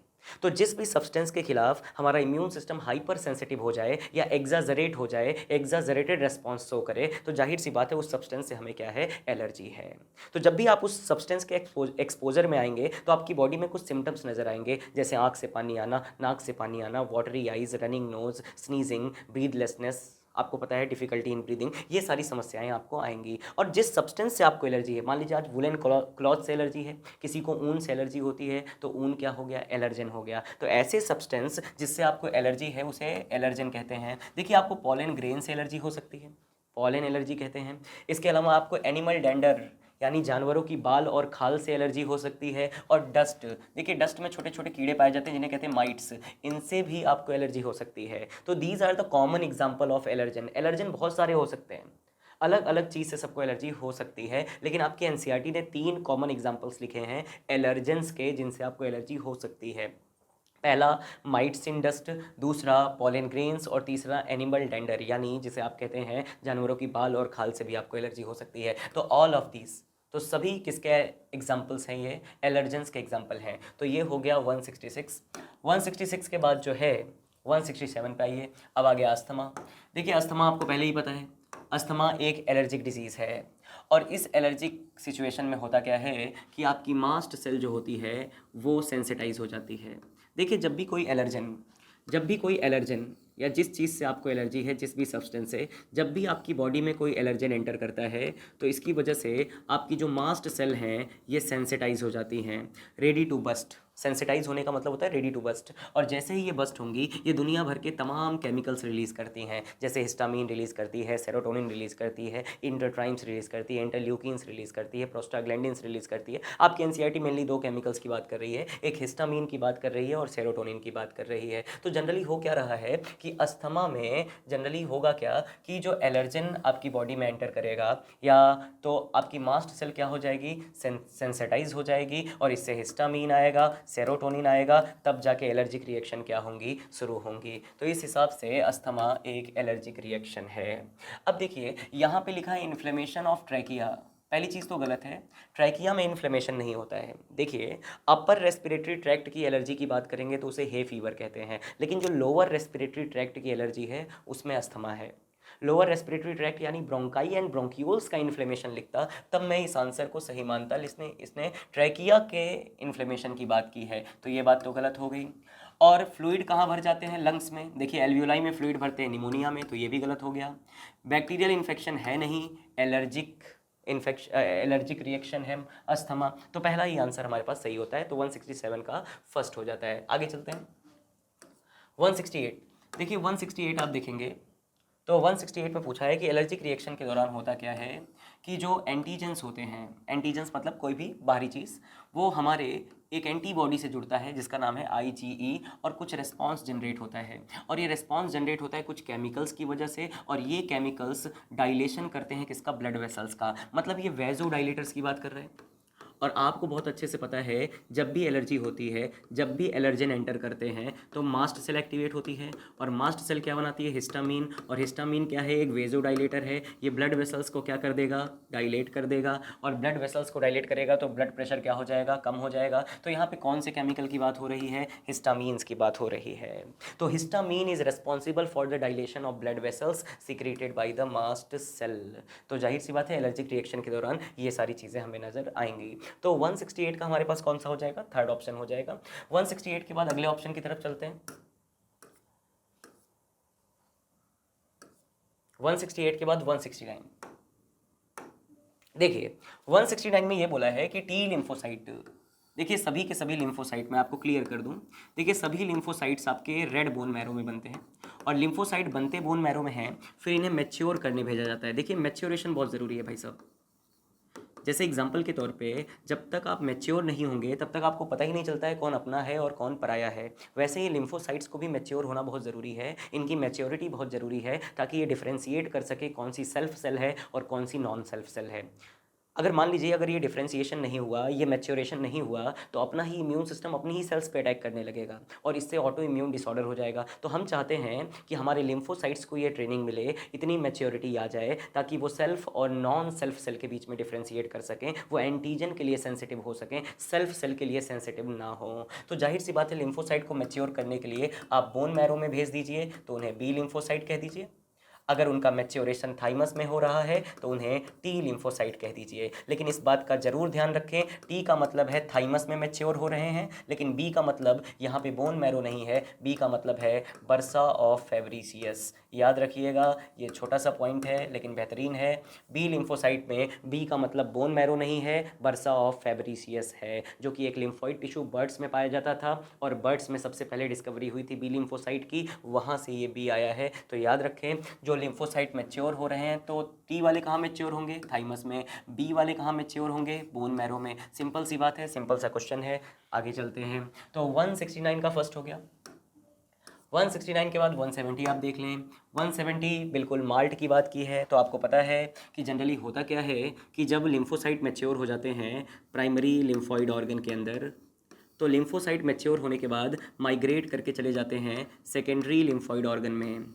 तो जिस भी सब्सटेंस के खिलाफ हमारा इम्यून सिस्टम हाइपर सेंसिटिव हो जाए या एग्जाजरेट हो जाए, एग्जाजरेटेड रेस्पॉन्स शो करे, तो जाहिर सी बात है उस सब्सटेंस से हमें क्या है, एलर्जी है। तो जब भी आप उस सब्सटेंस के एक्सपोजर में आएंगे तो आपकी बॉडी में कुछ सिम्टम्स नजर आएंगे, जैसे आंख से पानी आना, नाक से पानी आना, watery eyes, running nose, sneezing, breathlessness, आपको पता है डिफिकल्टी इन ब्रीदिंग, ये सारी समस्याएं आपको आएंगी। और जिस सब्सटेंस से आपको एलर्जी है, मान लीजिए आज वुलन क्लॉथ से एलर्जी है, किसी को ऊन से एलर्जी होती है, तो ऊन क्या हो गया, एलर्जन हो गया। तो ऐसे सब्सटेंस जिससे आपको एलर्जी है उसे एलर्जन कहते हैं। देखिए आपको पॉलन ग्रेन से एलर्जी हो सकती है, पॉलन एलर्जी कहते हैं। इसके अलावा आपको एनिमल डेंडर यानी जानवरों की बाल और खाल से एलर्जी हो सकती है। और डस्ट, देखिए डस्ट में छोटे छोटे कीड़े पाए जाते हैं जिन्हें कहते हैं माइट्स, इनसे भी आपको एलर्जी हो सकती है। तो these are the common example of allergen. Allergen बहुत सारे हो सकते हैं, अलग अलग चीज़ से सबको एलर्जी हो सकती है, लेकिन आपकी एनसीईआरटी ने 3 कॉमन एग्जाम्पल्स लिखे हैं एलर्जेंस के जिनसे आपको एलर्जी हो सकती है। पहला माइट्स इन डस्ट, दूसरा पॉलन ग्रेन्स, और तीसरा एनिमल डेंडर यानी जिसे आप कहते हैं जानवरों की बाल और खाल से भी आपको एलर्जी हो सकती है। तो ऑल ऑफ दीज, तो सभी किसके एग्जाम्पल्स हैं, ये एलर्जेंस के एग्जाम्पल हैं। तो ये हो गया 166। 166 के बाद जो है 167 पे आइए। अब आ गया अस्थमा। देखिए अस्थमा आपको पहले ही पता है, अस्थमा एक एलर्जिक डिजीज़ है। और इस एलर्जिक सिचुएशन में होता क्या है कि आपकी मास्ट सेल जो होती है वो सेंसिटाइज हो जाती है। देखिए जब भी कोई एलर्जन या जिस चीज़ से आपको एलर्जी है, जिस भी सब्सटेंस से, जब भी आपकी बॉडी में कोई एलर्जन एंटर करता है तो इसकी वजह से आपकी जो मास्ट सेल हैं ये सेंसिटाइज हो जाती हैं, रेडी टू बस्ट। सेंसिटाइज होने का मतलब होता है रेडी टू बस्ट। और जैसे ही ये बस्ट होंगी ये दुनिया भर के तमाम केमिकल्स रिलीज़ करती हैं, जैसे हिस्टामीन रिलीज़ करती है, सेरोटोनिन रिलीज़ करती है, इंटरट्राइन्स रिलीज़ करती है, इंटरल्यूकिन्स रिलीज़ करती है, प्रोस्टाग्लैंडिन्स रिलीज़ करती है। आपकी एनसीईआरटी मेनली 2 केमिकल्स की बात कर रही है, एक हिस्टामीन की बात कर रही है और सेरोटोनिन की बात कर रही है। तो जनरली हो क्या रहा है कि अस्थमा में जनरली होगा क्या कि जो एलर्जन आपकी बॉडी में एंटर करेगा या तो आपकी मास्ट सेल क्या हो जाएगी, सेंसिटाइज हो जाएगी, और इससे हिस्टामीन आएगा, सेरोटोनिन आएगा, तब जाके एलर्जिक रिएक्शन क्या होंगी, शुरू होंगी। तो इस हिसाब से अस्थमा एक एलर्जिक रिएक्शन है। अब देखिए यहाँ पे लिखा है इन्फ्लेमेशन ऑफ ट्रैकिया। पहली चीज़ तो गलत है, ट्रैकिया में इन्फ्लेमेशन नहीं होता है। देखिए अपर रेस्पिरेटरी ट्रैक्ट की एलर्जी की बात करेंगे तो उसे हे फीवर कहते हैं, लेकिन जो लोअर रेस्पिरेटरी ट्रैक्ट की एलर्जी है उसमें अस्थमा है। लोअर रेस्पिरेटरी ट्रैक्ट यानी ब्रोंकाई एंड ब्रोंक्यूल्स का इन्फ्लेमेशन लिखता तब मैं इस आंसर को सही मानता, इसने ट्रैकिया के इन्फ्लेमेशन की बात की है, तो ये बात तो गलत हो गई। और फ्लूइड कहाँ भर जाते हैं, लंग्स में। देखिए एल्वियोलाई में फ्लूइड भरते हैं निमोनिया में, तो ये भी गलत हो गया। बैक्टीरियल इन्फेक्शन है नहीं, एलर्जिक रिएक्शन है अस्थमा, तो पहला ही आंसर हमारे पास सही होता है। तो 167 का फर्स्ट हो जाता है। आगे चलते हैं 168। देखिए 168 आप देखेंगे तो 168 में पूछा है कि एलर्जिक रिएक्शन के दौरान होता क्या है कि जो एंटीजेंस होते हैं, एंटीजेंस मतलब कोई भी बाहरी चीज़, वो हमारे एक एंटीबॉडी से जुड़ता है जिसका नाम है IgE, और कुछ रिस्पांस जनरेट होता है। और ये रिस्पांस जनरेट होता है कुछ केमिकल्स की वजह से, और ये केमिकल्स डायलेशन करते हैं किसका, ब्लड वेसल्स का। मतलब ये वेजो डायलेटर्स की बात कर रहे हैं। और आपको बहुत अच्छे से पता है जब भी एलर्जी होती है, जब भी एलर्जन एंटर करते हैं तो मास्ट सेल एक्टिवेट होती है, और मास्ट सेल क्या बनाती है, हिस्टामीन। और हिस्टामीन क्या है, एक वेजो डायलेटर है। ये ब्लड वेसल्स को क्या कर देगा, डायलेट कर देगा, और ब्लड वेसल्स को डायलेट करेगा तो ब्लड प्रेशर क्या हो जाएगा, कम हो जाएगा। तो यहाँ पे कौन से केमिकल की बात हो रही है, हिस्टामीन्स की बात हो रही है। तो histamine is responsible for the dilation of blood vessels secreted by the mast cell. तो जाहिर सी बात है एलर्जिक रिएक्शन के दौरान ये सारी चीज़ें हमें नजर आएंगी। तो 168 का हमारे पास कौन सा हो जाएगा, थर्ड ऑप्शन हो जाएगा। 168 के बाद अगले ऑप्शन की तरफ चलते हैं। 168 के बाद 169। देखिए 169 में ये बोला है कि टी लिम्फोसाइट। देखिए सभी के सभी लिम्फोसाइट मैं आपको क्लियर कर दूं, देखिए सभी लिम्फोसाइट्स आपके रेड बोन मैरो में बनते हैं, और लिम्फोसाइट बनते बोन मैरो में हैं, फिर इन्हें मैच्योर करने भेजा जाता है। देखिए मैच्योरेशन बहुत ज़रूरी है भाई साहब। जैसे एग्जाम्पल के तौर पे जब तक आप मैच्योर नहीं होंगे तब तक आपको पता ही नहीं चलता है कौन अपना है और कौन पराया है। वैसे ही लिम्फोसाइट्स को भी मैच्योर होना बहुत ज़रूरी है, इनकी मैच्योरिटी बहुत ज़रूरी है ताकि ये डिफ्रेंशिएट कर सके कौन सी सेल्फ सेल है और कौन सी नॉन सेल्फ सेल है। अगर मान लीजिए अगर ये डिफ्रेंशिएशन नहीं हुआ, ये मैच्योरेशन नहीं हुआ, तो अपना ही इम्यून सिस्टम अपनी ही सेल्स पे अटैक करने लगेगा और इससे ऑटो इम्यून डिसऑर्डर हो जाएगा। तो हम चाहते हैं कि हमारे लिम्फोसाइट्स को ये ट्रेनिंग मिले, इतनी मैच्योरिटी आ जाए ताकि वो सेल्फ और नॉन सेल्फ सेल के बीच में डिफ्रेंशिएट कर सकें, वो एंटीजन के लिए सेंसिटिव हो सकें, सेल्फ सेल के लिए सेंसिटिव ना हो। तो जाहिर सी बात है लिम्फोसाइट को मैच्योर करने के लिए आप बोन मैरो में भेज दीजिए तो उन्हें बी लिम्फोसाइट कह दीजिए। अगर उनका मैच्योरेशन थाइमस में हो रहा है तो उन्हें टी लिम्फोसाइट कह दीजिए। लेकिन इस बात का जरूर ध्यान रखें, टी का मतलब है थाइमस में मैच्योर हो रहे हैं, लेकिन बी का मतलब यहाँ पे बोन मैरो नहीं है, बी का मतलब है बर्सा ऑफ फेब्रीसियस। याद रखिएगा, ये छोटा सा पॉइंट है लेकिन बेहतरीन है। बी लिम्फोसाइट में बी का मतलब बोन मैरो नहीं है, बर्सा ऑफ फेब्रीसियस है, जो कि एक लिम्फोइड टिश्यू बर्ड्स में पाया जाता था और बर्ड्स में सबसे पहले डिस्कवरी हुई थी बी लिम्फोसाइट की, वहाँ से ये बी आया है। तो याद रखें, जो लिम्फोसाइट मैच्योर हो रहे हैं तो टी वाले कहाँ मैच्योर होंगे, थाइमस में। बी वाले कहाँ मैच्योर होंगे, बोन मैरो में। सिंपल सी बात है, सिंपल सा क्वेश्चन है। आगे चलते हैं। तो 169 का फर्स्ट हो गया। 169 के बाद 170 आप देख लें। 170 बिल्कुल माल्ट की बात की है। तो आपको पता है कि जनरली होता क्या है कि जब लिम्फोसाइट मैच्योर हो जाते हैं प्राइमरी लिम्फॉइड ऑर्गन के अंदर, तो लिम्फोसाइट मैच्योर होने के बाद माइग्रेट करके चले जाते हैं सेकेंडरी लिम्फॉइड ऑर्गन में।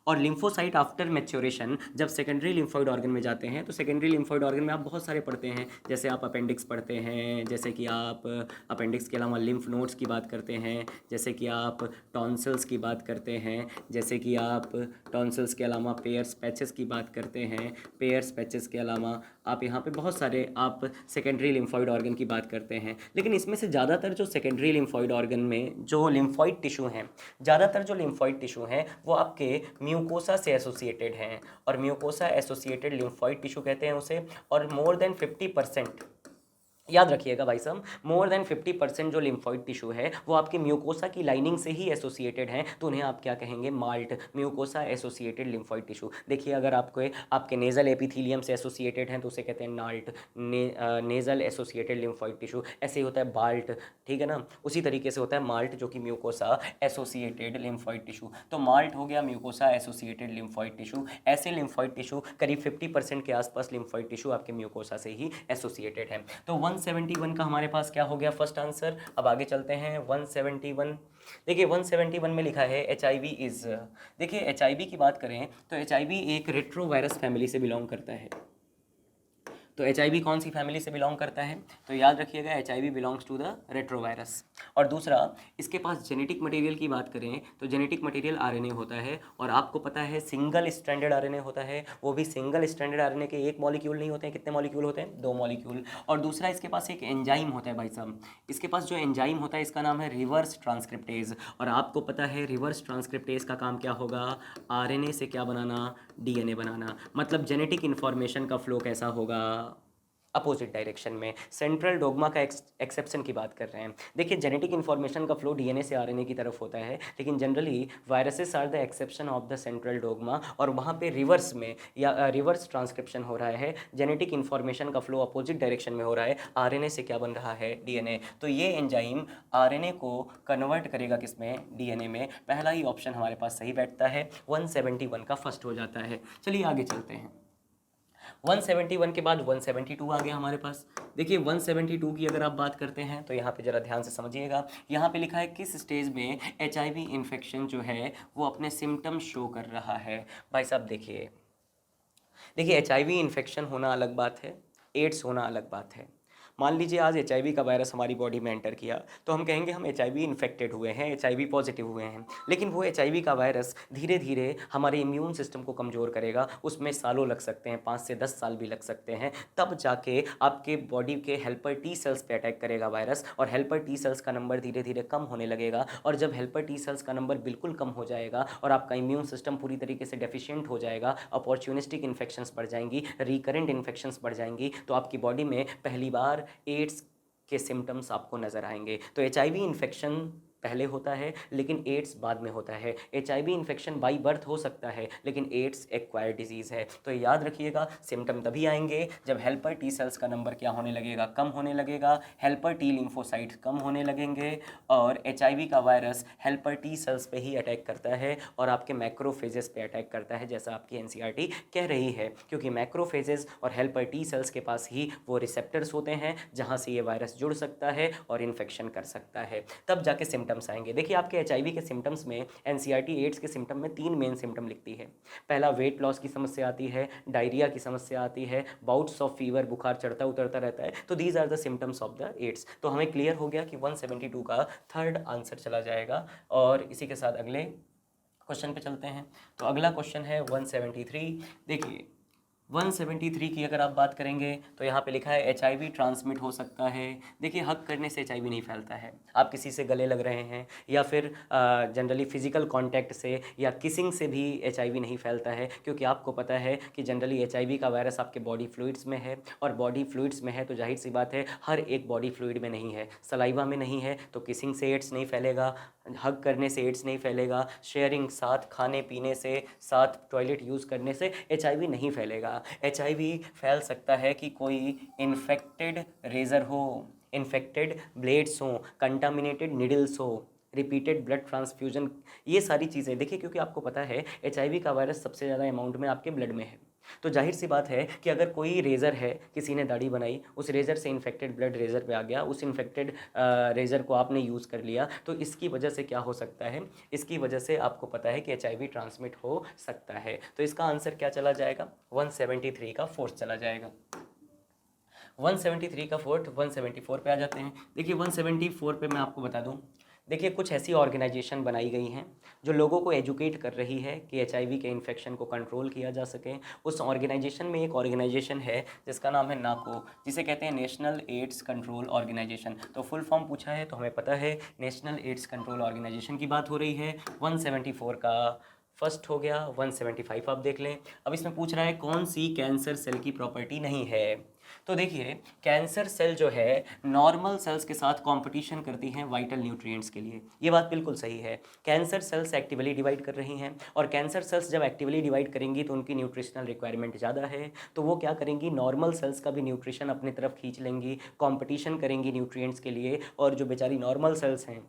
और लिम्फोसाइट आफ्टर मैच्योरेशन जब सेकेंडरी लिम्फॉइड ऑर्गन में जाते हैं तो सेकेंडरी लिम्फॉइड ऑर्गन में आप बहुत सारे पढ़ते हैं, जैसे आप अपेंडिक्स पढ़ते हैं, जैसे कि आप अपेंडिक्स के अलावा लिम्फ नोड्स की बात करते हैं, जैसे कि आप टॉन्सिल्स की बात करते हैं, जैसे कि आप टॉन्सिल्स के अलावा पेयर्स पैचेस की बात करते हैं, पेयर्स पैचेस के अलावा आप यहाँ पे बहुत सारे आप सेकेंडरी लिम्फॉइड ऑर्गन की बात करते हैं। लेकिन इसमें से ज़्यादातर जो सेकेंडरी लिम्फॉइड ऑर्गन में जो लिम्फॉइड टिश्यू हैं, ज़्यादातर जो लिम्फॉइड टिश्यू हैं वो आपके म्यूकोसा से एसोसिएटेड हैं, और म्यूकोसा एसोसिएटेड लिम्फॉइड टिश्यू कहते हैं उसे। और मोर देन 50%, याद रखिएगा भाई साहब, मोर देन 50% जो लिम्फॉइड टिश्यू है वो आपके म्यूकोसा की लाइनिंग से ही एसोसिएटेड हैं, तो उन्हें आप क्या कहेंगे, malt, mucosa associated lymphoid tissue. देखिए अगर आपको आपके नेजल एपिथीलियम से एसोसिएटेड हैं तो उसे कहते हैं नाल्ट, नेजल एसोसिएटेड लिम्फॉइड टिश्यू। ऐसे ही होता है बाल्ट, ठीक है ना। उसी तरीके से होता है माल्ट जो कि म्यूकोसा एसोसिएटेड लिम्फॉइड टिश्यू। तो माल्ट हो गया म्यूकोसा एसोसिएटेड लिम्फॉइड टिश्यू। ऐसे लिम्फॉइड टिश्यू करीब 50% के आसपास लिम्फॉइड टिश्यू आपके म्यूकोसा से ही एसोसिएटेड है। तो 171 का हमारे पास क्या हो गया, फर्स्ट आंसर। अब आगे चलते हैं 171। देखिए 171 में लिखा है HIV इज। देखिए HIV की बात करें तो HIV एक रेट्रोवायरस फैमिली से बिलोंग करता है। तो HIV कौन सी फैमिली से बिलोंग करता है, तो याद रखिएगा HIV belongs to the retrovirus. और दूसरा, इसके पास जेनेटिक मटेरियल की बात करें तो जेनेटिक मटेरियल RNA होता है, और आपको पता है सिंगल स्ट्रैंडेड RNA होता है। वो भी सिंगल स्ट्रैंडेड RNA के एक मॉलिक्यूल नहीं होते हैं, कितने मॉलिक्यूल होते हैं, 2 मॉलिक्यूल। और दूसरा, इसके पास एक एंजाइम होता है भाई साहब। इसके पास जो एंजाइम होता है इसका नाम है रिवर्स ट्रांसक्रिप्टेज। और आपको पता है रिवर्स ट्रांसक्रिप्टेज का काम क्या होगा, RNA से क्या बनाना, DNA बनाना। मतलब जेनेटिक इन्फॉर्मेशन का फ्लो कैसा होगा, अपोजिट डायरेक्शन में। सेंट्रल डोग्मा का एक्सेप्शन की बात कर रहे हैं। देखिए जेनेटिक इन्फॉर्मेशन का फ्लो DNA से RNA की तरफ होता है, लेकिन generally viruses are the exception of the central dogma, और वहाँ पे रिवर्स में या रिवर्स ट्रांसक्रिप्शन हो रहा है। जेनेटिक इन्फॉर्मेशन का फ्लो अपोजिट डायरेक्शन में हो रहा है, RNA से क्या बन रहा है, DNA। तो ये एंजाइम RNA को कन्वर्ट करेगा किसमें, DNA में। पहला ही ऑप्शन हमारे पास सही बैठता है, 171 का फर्स्ट हो जाता है। चलिए आगे चलते हैं। 171 के बाद 172 आ गया हमारे पास। देखिए 172 की अगर आप बात करते हैं तो यहाँ पे ज़रा ध्यान से समझिएगा। यहाँ पे लिखा है किस स्टेज में HIV इन्फेक्शन जो है वो अपने सिम्टम्स शो कर रहा है। भाई साहब देखिए, HIV इन्फेक्शन होना अलग बात है, एड्स होना अलग बात है। मान लीजिए आज HIV का वायरस हमारी बॉडी में एंटर किया तो हम कहेंगे हम HIV इन्फेक्टेड हुए हैं, HIV पॉजिटिव हुए हैं। लेकिन वो HIV का वायरस धीरे धीरे हमारे इम्यून सिस्टम को कमज़ोर करेगा, उसमें सालों लग सकते हैं, 5 से 10 साल भी लग सकते हैं। तब जाके आपके बॉडी के हेल्पर T सेल्स पे अटैक करेगा वायरस, और हेल्पर T सेल्स का नंबर धीरे धीरे कम होने लगेगा। और जब हेल्पर T सेल्स का नंबर बिल्कुल कम हो जाएगा और आपका इम्यून सिस्टम पूरी तरीके से डेफिशिएंट हो जाएगा, अपॉर्चुनिस्टिक इन्फेक्शंस बढ़ जाएंगी, रिकरेंट इन्फेक्शंस बढ़ जाएंगी, तो आपकी बॉडी में पहली बार एड्स के सिम्टम्स आपको नज़र आएंगे। तो HIV इन्फेक्शन पहले होता है लेकिन एड्स बाद में होता है। एचआईवी इन्फेक्शन बाई बर्थ हो सकता है लेकिन एड्स एक्वायर्ड डिजीज़ है। तो याद रखिएगा, सिम्टम तभी आएंगे जब हेल्पर टी सेल्स का नंबर क्या होने लगेगा, कम होने लगेगा, हेल्पर टी लिम्फोसाइट्स कम होने लगेंगे, और एचआईवी का वायरस हेल्पर टी सेल्स पे ही अटैक करता है और आपके मैक्रोफेजेस पे अटैक करता है, जैसा आपकी एनसीईआरटी कह रही है, क्योंकि मैक्रोफेजेस और हेल्पर टी सेल्स के पास ही वो रिसेप्टर्स होते हैं जहाँ से ये वायरस जुड़ सकता है और इन्फेक्शन कर सकता है, तब जाके सिम्टम्स आएंगे। देखिए आपके एचआईवी के सिम्टम्स में एनसीईआरटी एड्स के सिम्टम में 3 मेन सिम्टम लिखती है। पहला वेट लॉस की समस्या आती है, डायरिया की समस्या आती है, बाउट्स ऑफ फीवर, बुखार चढ़ता उतरता रहता है। तो these are the symptoms of the AIDS. तो हमें क्लियर हो गया कि 172 का थर्ड आंसर चला जाएगा। और इसी के साथ अगले क्वेश्चन पे चलते हैं। तो अगला क्वेश्चन है 173। देखिए 173 की अगर आप बात करेंगे तो यहाँ पे लिखा है एचआईवी ट्रांसमिट हो सकता है। देखिए हग करने से एचआईवी नहीं फैलता है, आप किसी से गले लग रहे हैं या फिर जनरली फिजिकल कांटेक्ट से या किसिंग से भी एचआईवी नहीं फैलता है, क्योंकि आपको पता है कि जनरली एचआईवी का वायरस आपके बॉडी फ्लूइड्स में है, और बॉडी फ्लूइड्स में है तो जाहिर सी बात है हर एक बॉडी फ्लूइड में नहीं है, सलाइवा में नहीं है, तो किसिंग से एड्स नहीं फैलेगा, हग करने से एड्स नहीं फैलेगा, शेयरिंग, साथ खाने पीने से, साथ टॉयलेट यूज़ करने से एचआईवी नहीं फैलेगा। एचआईवी फैल सकता है कि कोई इन्फेक्टेड रेज़र हो, इन्फेक्टेड ब्लेड्स हो, कंटामिनेटेड निडल्स हो, रिपीटेड ब्लड ट्रांसफ्यूजन, ये सारी चीज़ें। देखिए क्योंकि आपको पता है एचआईवी का वायरस सबसे ज़्यादा अमाउंट में आपके ब्लड में है, तो जाहिर सी बात है कि अगर कोई रेज़र है, किसी ने दाढ़ी बनाई, उस रेज़र से इन्फेक्टेड ब्लड रेज़र पे आ गया, उस इन्फेक्टेड रेज़र को आपने यूज़ कर लिया, तो इसकी वजह से क्या हो सकता है, इसकी वजह से आपको पता है कि एचआईवी ट्रांसमिट हो सकता है। तो इसका आंसर क्या चला जाएगा, 173 का फोर्थ चला जाएगा। 173 का फोर्थ 174 पे आ जाते हैं। देखिए 174 पे मैं आपको बता दूं, देखिए कुछ ऐसी ऑर्गेनाइजेशन बनाई गई हैं जो लोगों को एजुकेट कर रही है कि एचआईवी के इन्फेक्शन को कंट्रोल किया जा सके। उस ऑर्गेनाइजेशन में एक ऑर्गेनाइजेशन है जिसका नाम है नाको, जिसे कहते हैं नेशनल एड्स कंट्रोल ऑर्गेनाइजेशन। तो फुल फॉर्म पूछा है तो हमें पता है नेशनल एड्स कंट्रोल ऑर्गेनाइजेशन की बात हो रही है। 174 का फर्स्ट हो गया। 175 आप देख लें। अब इसमें पूछ रहा है कौन सी कैंसर सेल की प्रॉपर्टी नहीं है। तो देखिए कैंसर सेल जो है नॉर्मल सेल्स के साथ कंपटीशन करती हैं वाइटल न्यूट्रिएंट्स के लिए, ये बात बिल्कुल सही है। कैंसर सेल्स एक्टिवली डिवाइड कर रही हैं, और कैंसर सेल्स जब एक्टिवली डिवाइड करेंगी तो उनकी न्यूट्रिशनल रिक्वायरमेंट ज़्यादा है, तो वो क्या करेंगी, नॉर्मल सेल्स का भी न्यूट्रिशन अपनी तरफ खींच लेंगी, कंपटीशन करेंगी न्यूट्रिएंट्स के लिए, और जो बेचारी नॉर्मल सेल्स हैं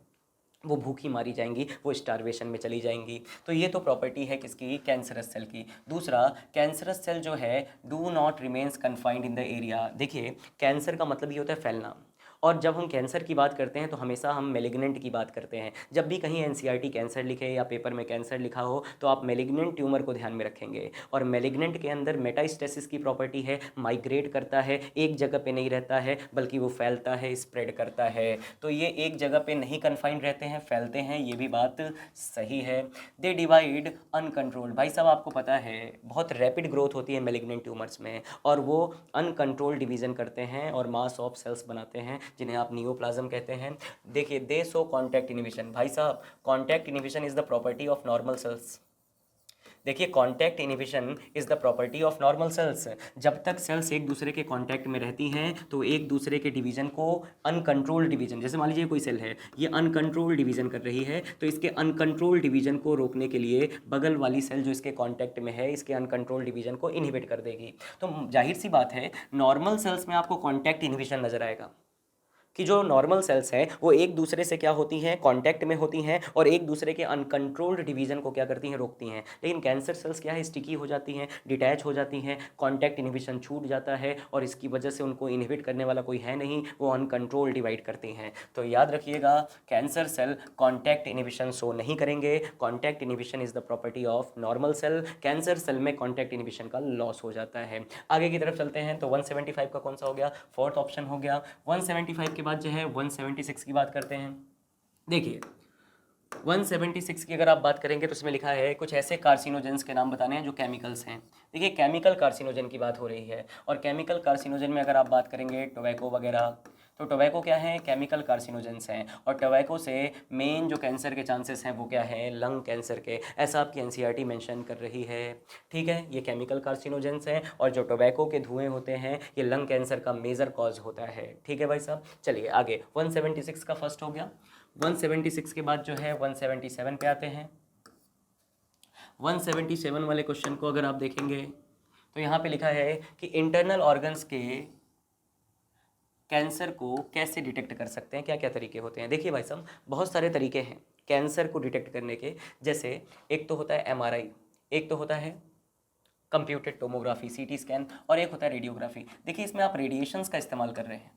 वो भूखी मारी जाएंगी, वो स्टारवेशन में चली जाएंगी। तो ये तो प्रॉपर्टी है किसकी, कैंसरस सेल की। दूसरा, कैंसरस सेल जो है do not remains confined in the area. देखिए कैंसर का मतलब ये होता है फैलना, और जब हम कैंसर की बात करते हैं तो हमेशा हम मेलिग्नेंट की बात करते हैं। जब भी कहीं एनसीईआरटी कैंसर लिखे या पेपर में कैंसर लिखा हो तो आप मेलिग्नेंट ट्यूमर को ध्यान में रखेंगे, और मेलिग्नेंट के अंदर मेटास्टेसिस की प्रॉपर्टी है, माइग्रेट करता है, एक जगह पे नहीं रहता है बल्कि वो फैलता है, स्प्रेड करता है। तो ये एक जगह पे नहीं कन्फाइंड रहते हैं, फैलते हैं, ये भी बात सही है। दे डिवाइड अनकंट्रोल्ड, भाई साहब आपको पता है बहुत रैपिड ग्रोथ होती है मेलिग्नेंट ट्यूमर्स में, और वो अनकंट्रोल्ड डिवीज़न करते हैं और मास ऑफ सेल्स बनाते हैं जिन्हें आप नियोप्लाज्म कहते हैं। देखिए दे शो कॉन्टैक्ट इनिबिशन, भाई साहब contact inhibition is the property of normal cells. देखिए contact inhibition is the property of normal cells. जब तक सेल्स एक दूसरे के कॉन्टैक्ट में रहती हैं तो एक दूसरे के डिवीजन को, अनकंट्रोल्ड डिवीजन, जैसे मान लीजिए कोई सेल है ये अनकंट्रोल्ड डिवीजन कर रही है, तो इसके अनकंट्रोल्ड डिवीजन को रोकने के लिए बगल वाली सेल जो इसके कॉन्टैक्ट में है इसके अनकंट्रोल्ड डिवीजन को इनहिबिट कर देगी। तो जाहिर सी बात है नॉर्मल सेल्स में आपको कॉन्टैक्ट इनिबिशन नजर आएगा कि जो नॉर्मल सेल्स हैं वो एक दूसरे से क्या होती हैं, कांटेक्ट में होती हैं, और एक दूसरे के अनकंट्रोल्ड डिवीजन को क्या करती हैं, रोकती हैं। लेकिन कैंसर सेल्स क्या है, स्टिकी हो जाती हैं, डिटैच हो जाती हैं, कांटेक्ट इनहिबिशन छूट जाता है, और इसकी वजह से उनको इनहिबिट करने वाला कोई है नहीं, वो अनकंट्रोल्ड डिवाइड करती हैं। तो याद रखिएगा cancer cell contact inhibition show नहीं करेंगे। Contact inhibition is the property of normal cell. Cancer cell में कॉन्टैक्ट इनहिबिशन का लॉस हो जाता है। आगे की तरफ चलते हैं। तो 175 का कौन सा हो गया, फोर्थ ऑप्शन हो गया। 175 के बाद जो है 176 की बात करते हैं। देखिए 176 की अगर आप बात करेंगे तो इसमें लिखा है कुछ ऐसे कार्सिनोजेंस के नाम बताने हैं जो केमिकल्स हैं। देखिए केमिकल कार्सिनोजन की बात हो रही है, और केमिकल कार्सिनोजन में अगर आप बात करेंगे टोबैको वगैरह, तो टोबैको क्या है, केमिकल कार्सिनोजेंस हैं, और टोबैको से मेन जो कैंसर के चांसेस हैं वो क्या है, लंग कैंसर के, ऐसा आपकी एनसीईआरटी मेंशन कर रही है। ठीक है, ये केमिकल कार्सिनोजेंस हैं, और जो टोबैको के धुएं होते हैं ये लंग कैंसर का मेजर कॉज होता है। ठीक है भाई साहब, चलिए आगे 176 का फर्स्ट हो गया। 176 के बाद जो है 177 पे आते हैं। 177 वाले क्वेश्चन को अगर आप देखेंगे तो यहाँ पे लिखा है कि इंटरनल ऑर्गन्स के कैंसर को कैसे डिटेक्ट कर सकते हैं, क्या क्या तरीके होते हैं। देखिए भाई साहब, बहुत सारे तरीके हैं कैंसर को डिटेक्ट करने के। जैसे एक तो होता है एमआरआई, एक तो होता है कंप्यूटेड टोमोग्राफी सीटी स्कैन, और एक होता है रेडियोग्राफी। देखिए इसमें आप रेडिएशंस का इस्तेमाल कर रहे हैं।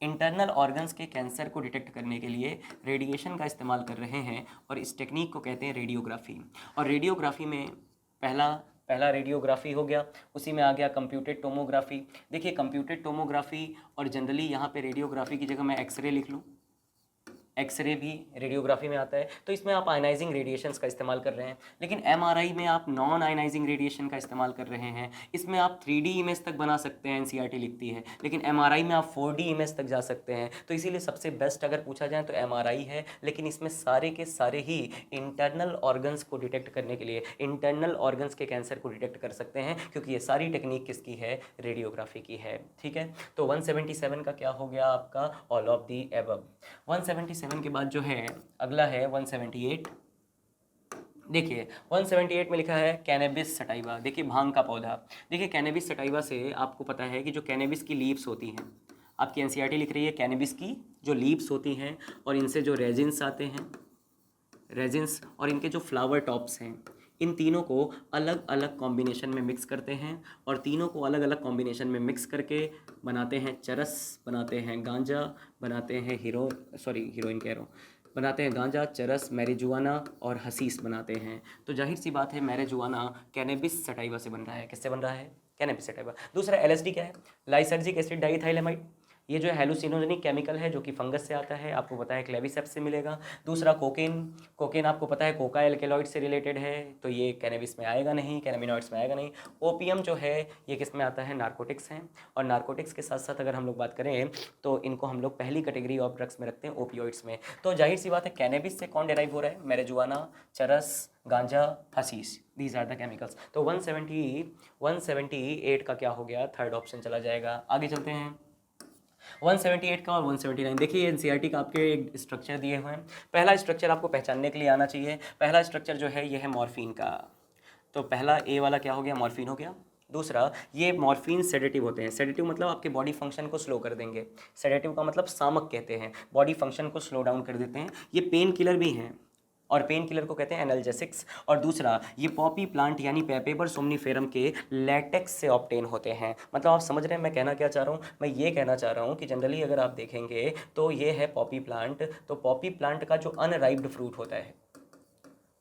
इंटरनल ऑर्गन्स के कैंसर को डिटेक्ट करने के लिए रेडिएशन का इस्तेमाल कर रहे हैं और इस टेक्निक को कहते हैं रेडियोग्राफी। और रेडियोग्राफी में पहला पहला रेडियोग्राफी हो गया, उसी में आ गया कंप्यूटेड टोमोग्राफी। देखिए कंप्यूटेड टोमोग्राफी और जनरली यहाँ पे रेडियोग्राफी की जगह मैं एक्सरे लिख लूँ, एक्सरे भी रेडियोग्राफी में आता है। तो इसमें आप आयनाइजिंग रेडिएशंस का इस्तेमाल कर रहे हैं। लेकिन एमआरआई में आप नॉन आयनाइजिंग रेडिएशन का इस्तेमाल कर रहे हैं। इसमें आप 3D इमेज तक बना सकते हैं, एनसीईआरटी लिखती है। लेकिन एमआरआई में आप 4D इमेज तक जा सकते हैं। तो इसीलिए सबसे बेस्ट अगर पूछा जाए तो एमआरआई है। लेकिन इसमें सारे के सारे ही इंटरनल ऑर्गन्स को डिटेक्ट करने के लिए, इंटरनल ऑर्गन्स के कैंसर को डिटेक्ट कर सकते हैं, क्योंकि ये सारी टेक्निक किसकी है, रेडियोग्राफी की है। ठीक है, तो 177 का क्या हो गया आपका, ऑल ऑफ दी एबव। 177 के बाद जो है अगला है 178। देखिए 178 में लिखा है कैनबिस सटाइवा। देखिए भांग का पौधा। देखिए कैनबिस सटाइवा से आपको पता है कि जो कैनबिस की लीव्स होती हैं, आपकी एनसीईआरटी लिख रही है कैनबिस की जो लीव्स होती हैं और इनसे जो रेजिन्स आते हैं, रेजिन्स, और इनके जो फ्लावर टॉप्स हैं, इन तीनों को अलग अलग कॉम्बिनेशन में मिक्स करते हैं और तीनों को अलग अलग कॉम्बिनेशन में मिक्स करके बनाते हैं चरस, बनाते हैं गांजा, बनाते हैं हीरोइन कह रहा हूँ, बनाते हैं गांजा, चरस, मैरिजुआना और हसीस बनाते हैं। तो जाहिर सी बात है मैरिजुआना कैनबिस सटाइवा से बन रहा है। किससे बन रहा है, कैनबिस सटाइवा। दूसरा एलएसडी क्या है, लाइसर्जिक एसिड डाइथाइलेमाइड। ये जो है हेलुसिनोजेनिक केमिकल है जो कि फंगस से आता है, आपको पता है क्लेविसेप्स से मिलेगा। दूसरा कोकेन, कोकेन आपको पता है कोका एल्केलॉइड से रिलेटेड है, तो ये कैनबिस में आएगा नहीं, कैनाबिनॉइड्स में आएगा नहीं। ओपियम जो है ये किस में आता है, नार्कोटिक्स हैं। और नार्कोटिक्स के साथ साथ अगर हम लोग बात करें तो इनको हम लोग पहली कैटेगरी ऑफ ड्रग्स में रखते हैं, ओपियोइड्स में। तो जाहिर सी बात है कैनबिस से कौन डेराइव हो रहा है, मैरिजुआना, चरस, गांजा, हसीस, दीज आर द केमिकल्स। तो 178 का क्या हो गया, थर्ड ऑप्शन चला जाएगा। आगे चलते हैं 178 का और 179। देखिए एनसीईआरटी का आपके एक स्ट्रक्चर दिए हुए हैं। पहला स्ट्रक्चर आपको पहचानने के लिए आना चाहिए। पहला स्ट्रक्चर जो है ये है मॉर्फिन का। तो पहला ए वाला क्या हो गया, मॉर्फिन हो गया। दूसरा, ये मॉर्फिन सेडेटिव होते हैं। सेडेटिव मतलब आपके बॉडी फंक्शन को स्लो कर देंगे। सेडेटिव का मतलब सामक कहते हैं, बॉडी फंक्शन को स्लो डाउन कर देते हैं। ये पेन किलर भी हैं और पेन किलर को कहते हैं एनाल्जेसिक्स। और दूसरा, ये पॉपी प्लांट यानी पेपेबर सोमनीफेरम के लैटेक्स से ऑब्टेन होते हैं। मतलब आप समझ रहे हैं मैं कहना क्या चाह रहा हूँ, मैं ये कहना चाह रहा हूँ कि जनरली अगर आप देखेंगे तो ये है पॉपी प्लांट। तो पॉपी प्लांट का जो अनराइप्ड फ्रूट होता है,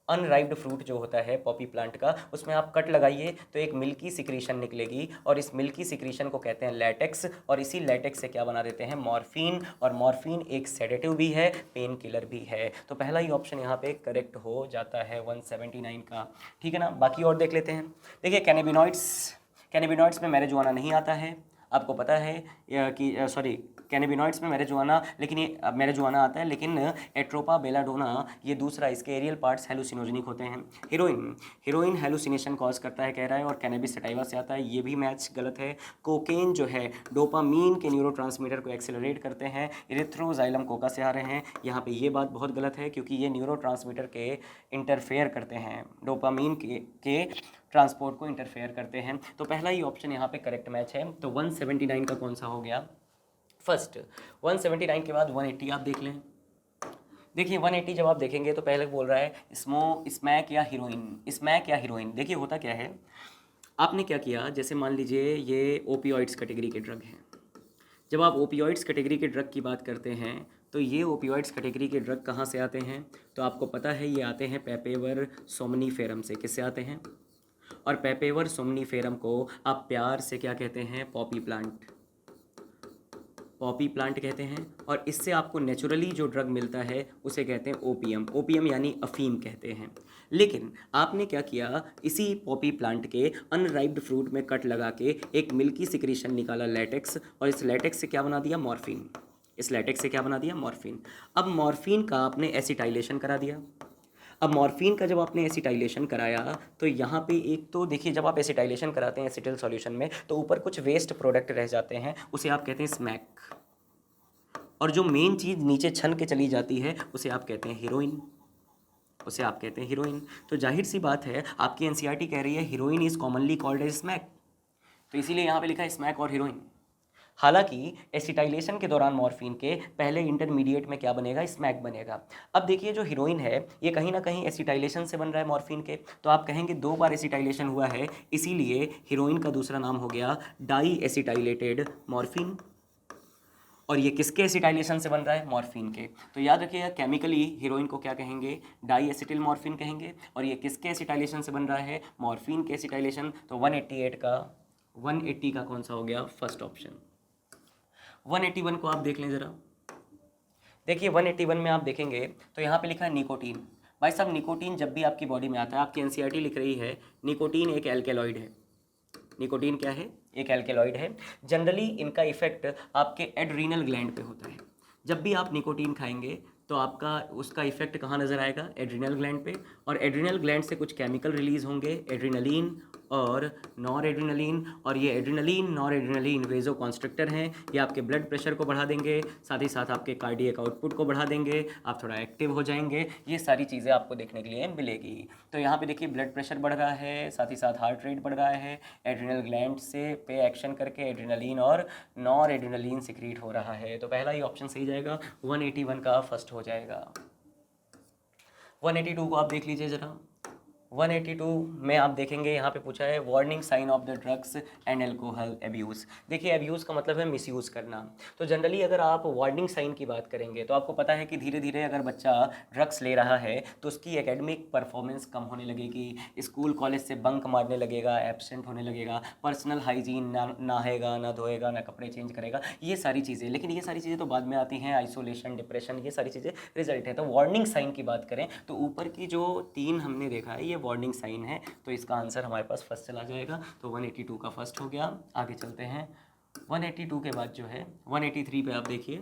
अनराइप्ड फ्रूट जो होता है पॉपी प्लांट का, उसमें आप कट लगाइए तो एक मिल्की सिक्रीशन निकलेगी और इस मिल्की सिक्रीशन को कहते हैं लैटेक्स। और इसी लैटेक्स से क्या बना देते हैं, मॉर्फिन। और मॉर्फिन एक सेडेटिव भी है, पेन किलर भी है। तो पहला ही ऑप्शन यहाँ पे करेक्ट हो जाता है 179 का। ठीक है ना, बाकी और देख लेते हैं। देखिए कैनेबिनॉइड्स, कैनेबिनॉइड्स में मैरिजुआना नहीं आता है, आपको पता है कि सॉरी कैनेबिनॉइड्स में मैरिजुआना, लेकिन ये मैरिजुआना आता है, लेकिन एट्रोपा बेलाडोना ये दूसरा, इसके एरियल पार्ट्स हेलुसिनोजेनिक होते हैं। हीरोइन, हीरोइन हेलुसिनेशन कॉज करता है कह रहा है, और कैनबिस सटाइवा से आता है, ये भी मैच गलत है। कोकेन जो है डोपामीन के न्यूरोट्रांसमीटर को एक्सेलरेट करते हैं। इरिथ्रोजाइलम कोका से आ रहे हैं, यहाँ पे ये बात बहुत गलत है क्योंकि ये न्यूरोट्रांसमीटर के इंटरफेयर करते हैं, डोपामीन के ट्रांसपोर्ट को इंटरफेयर करते हैं। तो पहला ही ऑप्शन यहाँ पे करेक्ट मैच है। तो 179 का कौन सा हो गया, फर्स्ट। 179 के बाद 180 आप देख लें। देखिए 180 जब आप देखेंगे तो पहले बोल रहा है स्मैक या हीरोइन, स्मैक या हीरोइन। देखिए होता क्या है, आपने क्या किया, जैसे मान लीजिए ये ओपियोइड्स कैटेगरी के ड्रग हैं। जब आप ओपियोइड्स कैटेगरी के ड्रग की बात करते हैं तो ये ओपियोइड्स कैटेगरी के ड्रग कहाँ से आते हैं, तो आपको पता है ये आते हैं पेपेवर सोमनीफेरम से। किससे आते हैं, और पेपेवर सोमनीफेरम को आप प्यार से क्या कहते हैं, पॉपी प्लांट, पॉपी प्लांट कहते हैं। और इससे आपको नेचुरली जो ड्रग मिलता है उसे कहते हैं ओपियम, ओपियम यानी अफीम कहते हैं। लेकिन आपने क्या किया, इसी पॉपी प्लांट के अनराइप्ड फ्रूट में कट लगा के एक मिल्की सिक्रीशन निकाला लैटेक्स, और इस लैटेक्स से क्या बना दिया, मॉर्फिन। इस लैटेक्स से क्या बना दिया, मॉर्फिन। अब मॉर्फिन का आपने एसिटाइलेशन करा दिया। अब मॉर्फिन का जब आपने एसिटाइलेशन कराया तो यहाँ पे एक तो देखिए, जब आप एसिटाइलेशन कराते हैं एसिटिल सॉल्यूशन में तो ऊपर कुछ वेस्ट प्रोडक्ट रह जाते हैं, उसे आप कहते हैं स्मैक। और जो मेन चीज़ नीचे छन के चली जाती है उसे आप कहते हैं हीरोइन, उसे आप कहते हैं हीरोइन। तो जाहिर सी बात है आपकी एनसीईआरटी कह रही है heroin is commonly called as smack, तो इसीलिए यहाँ पे लिखा है स्मैक और हीरोइन। हालांकि एसिटाइलेशन के दौरान मॉर्फिन के पहले इंटरमीडिएट में क्या बनेगा, स्मैक बनेगा। अब देखिए जो हीरोइन है ये कहीं ना कहीं एसिटाइलेशन से बन रहा है मॉर्फिन के, तो आप कहेंगे 2 बार एसिटाइलेशन हुआ है, इसीलिए हीरोइन का दूसरा नाम हो गया डाई एसिटाइलेटेड मॉर्फिन। और ये किसके एसिटाइलेशन से बन रहा है, मॉर्फिन के। तो याद रखिएगा केमिकली हीरोइन को क्या कहेंगे, डाई एसिटिल मॉर्फिन कहेंगे। और ये किसके एसिटाइलेशन से बन रहा है, मॉर्फिन के एसिटाइलेशन। तो 180 का कौन सा हो गया, फर्स्ट ऑप्शन। 181 को आप देख लें ज़रा। देखिए 181 में आप देखेंगे तो यहाँ पे लिखा है निकोटीन। भाई साहब निकोटीन जब भी आपकी बॉडी में आता है, आपकी एनसीईआरटी लिख रही है निकोटीन एक एल्केलॉइड है। निकोटीन क्या है, एक एल्केलॉइड है। जनरली इनका इफेक्ट आपके एड्रीनल ग्लैंड पे होता है। जब भी आप निकोटीन खाएंगे तो आपका उसका इफेक्ट कहाँ नज़र आएगा, एड्रीनल ग्लैंड पे। और एड्रीनल ग्लैंड से कुछ केमिकल रिलीज होंगे, एड्रीनलिन और नॉर एड्रीनलिन। और ये एड्रीनलिन नॉर एड्रीनलिन वेजो कॉन्स्ट्रिक्टर हैं, ये आपके ब्लड प्रेशर को बढ़ा देंगे, साथ ही साथ आपके कार्डियक आउटपुट को बढ़ा देंगे, आप थोड़ा एक्टिव हो जाएंगे। ये सारी चीज़ें आपको देखने के लिए मिलेगी। तो यहाँ पे देखिए ब्लड प्रेशर बढ़ रहा है, साथ ही साथ हार्ट रेट बढ़ रहा है, एड्रीनल ग्लैंड से पे एक्शन करके एड्रीनलिन और नॉर एड्रीनलिन सिक्रीट हो रहा है। तो पहला ही ऑप्शन सही जाएगा, 181 का फर्स्ट हो जाएगा। 182 को आप देख लीजिए ज़रा। 182 में आप देखेंगे यहाँ पे पूछा है warning sign of the drugs and alcohol abuse. देखिए एब्यूज़ का मतलब है मिसयूज़ करना। तो जनरली अगर आप वार्निंग साइन की बात करेंगे तो आपको पता है कि धीरे धीरे अगर बच्चा ड्रग्स ले रहा है तो उसकी एकेडमिक परफॉर्मेंस कम होने लगेगी, स्कूल कॉलेज से बंक मारने लगेगा, एब्सेंट होने लगेगा, पर्सनल हाइजीन ना नहाएगा ना धोएगा ना कपड़े चेंज करेगा, ये सारी चीज़ें। लेकिन ये सारी चीज़ें तो बाद में आती हैं, आइसोलेशन, डिप्रेशन, ये सारी चीज़ें रिजल्ट है। तो वार्निंग साइन की बात करें तो ऊपर की जो 3 हमने देखा है ये वार्निंग साइन है, तो इसका आंसर हमारे पास फर्स्ट चला जाएगा। तो 182 का फर्स्ट हो गया। आगे चलते हैं। 182 के बाद जो है 183 पे आप देखिए।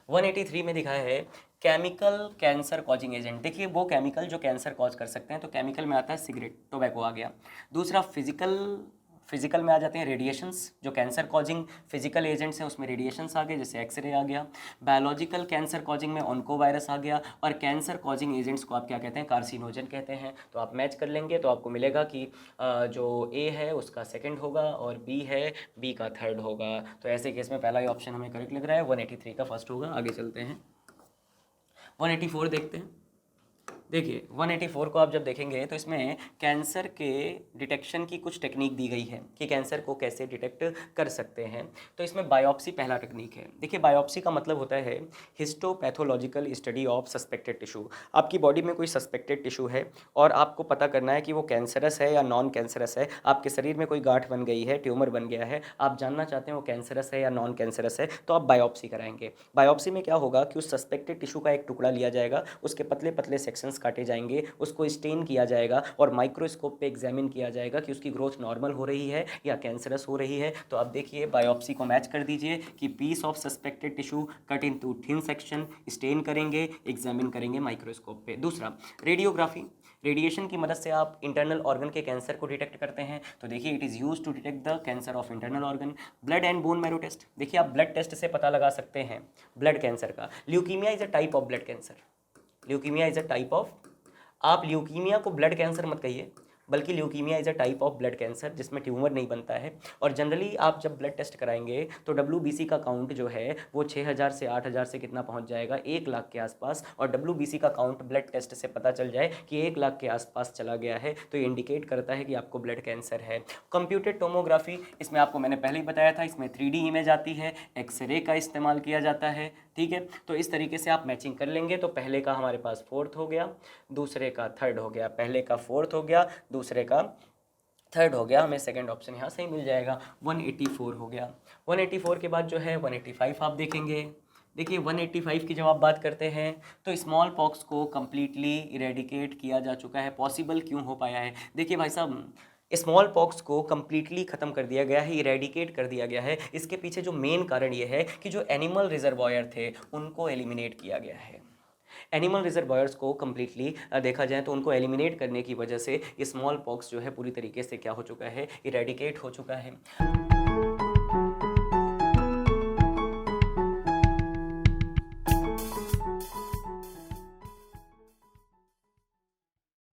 183 में दिखा है केमिकल कैंसर कॉजिंग एजेंट। देखिए वो केमिकल जो कैंसर कॉज कर सकते हैं, तो केमिकल में आता है सिगरेट, टोबैको आ गया। दूसरा फिजिकल में आ जाते हैं रेडिएशंस, जो कैंसर कॉजिंग फिजिकल एजेंट्स हैं उसमें रेडिएशंस आ गए, जैसे एक्सरे आ गया। बायोलॉजिकल कैंसर कॉजिंग में ऑन्कोवायरस आ गया। और कैंसर कॉजिंग एजेंट्स को आप क्या कहते हैं, कार्सिनोजन कहते हैं। तो आप मैच कर लेंगे तो आपको मिलेगा कि जो ए है उसका सेकंड होगा और बी है बी का थर्ड होगा। तो ऐसे केस में पहला ही ऑप्शन हमें करेक्ट लग रहा है, 183 का फर्स्ट होगा। आगे चलते हैं, 184 देखते हैं। देखिए 184 को आप जब देखेंगे तो इसमें कैंसर के डिटेक्शन की कुछ टेक्निक दी गई है कि कैंसर को कैसे डिटेक्ट कर सकते हैं। तो इसमें बायोप्सी पहला टेक्निक है। देखिए बायोप्सी का मतलब होता है histopathological study of suspected tissue. आपकी बॉडी में कोई सस्पेक्टेड टिश्यू है और आपको पता करना है कि वो कैंसरस है या नॉन कैंसरस है। आपके शरीर में कोई गांठ बन गई है, ट्यूमर बन गया है, आप जानना चाहते हैं वो कैंसरस है या नॉन कैंसरस है, तो आप बायोप्सी कराएंगे। बायोप्सी में क्या होगा कि उस सस्पेक्टेड टिश्यू का एक टुकड़ा लिया जाएगा, उसके पतले पतले सेक्शंस काटे जाएंगे, उसको स्टेन किया जाएगा और माइक्रोस्कोप पे एग्जामिन किया जाएगा कि उसकी ग्रोथ नॉर्मल हो रही है या कैंसरस हो रही है। तो आप देखिए बायोप्सी को मैच कर दीजिए कि piece of suspected tissue cut into thin section, stain करेंगे, एग्जामिन करेंगे माइक्रोस्कोप पे। दूसरा रेडियोग्राफी, रेडिएशन की मदद से आप इंटरनल ऑर्गन के कैंसर को डिटेक्ट करते हैं। तो देखिए it is use to detect the cancer of internal organ. Blood and bone marrow test, देखिए आप ब्लड टेस्ट से पता लगा सकते हैं ब्लड कैंसर का। Leukaemia is a type of blood cancer, leukaemia is a type of, आप ल्यूकीमिया को ब्लड कैंसर मत कहिए, बल्कि leukaemia is a type of blood cancer जिसमें ट्यूमर नहीं बनता है। और जनरली आप जब ब्लड टेस्ट कराएंगे तो WBC का काउंट जो है वो 6000 से 8000 से कितना पहुंच जाएगा, 1 लाख के आसपास। और WBC का काउंट ब्लड टेस्ट से पता चल जाए कि 1 लाख के आसपास चला गया है तो ये इंडिकेट करता है कि आपको ब्लड कैंसर है। कंप्यूटेड टोमोग्राफी, इसमें आपको मैंने पहले ही बताया था, इसमें 3D इमेज आती है, एक्सरे का इस्तेमाल किया जाता है। ठीक है, तो इस तरीके से आप मैचिंग कर लेंगे। तो पहले का हमारे पास फोर्थ हो गया, दूसरे का थर्ड हो गया, पहले का फोर्थ हो गया, दूसरे का थर्ड हो गया, हमें सेकंड ऑप्शन यहाँ से ही मिल जाएगा। 184 हो गया। 184 के बाद जो है 185 आप देखेंगे। देखिए 185 की जब आप बात करते हैं तो स्मॉल पॉक्स को कम्प्लीटली इरेडिकेट किया जा चुका है। पॉसिबल क्यों हो पाया है, देखिए भाई साहब स्मॉल पॉक्स को कम्प्लीटली ख़त्म कर दिया गया है, इरेडिकेट कर दिया गया है। इसके पीछे जो मेन कारण ये है कि जो एनिमल रिजर्वायर थे उनको एलिमिनेट किया गया है। एनिमल रिजर्वायर्स को कम्प्लीटली देखा जाए तो उनको एलिमिनेट करने की वजह से स्मॉल पॉक्स जो है पूरी तरीके से क्या हो चुका है, इरेडिकेट हो चुका है।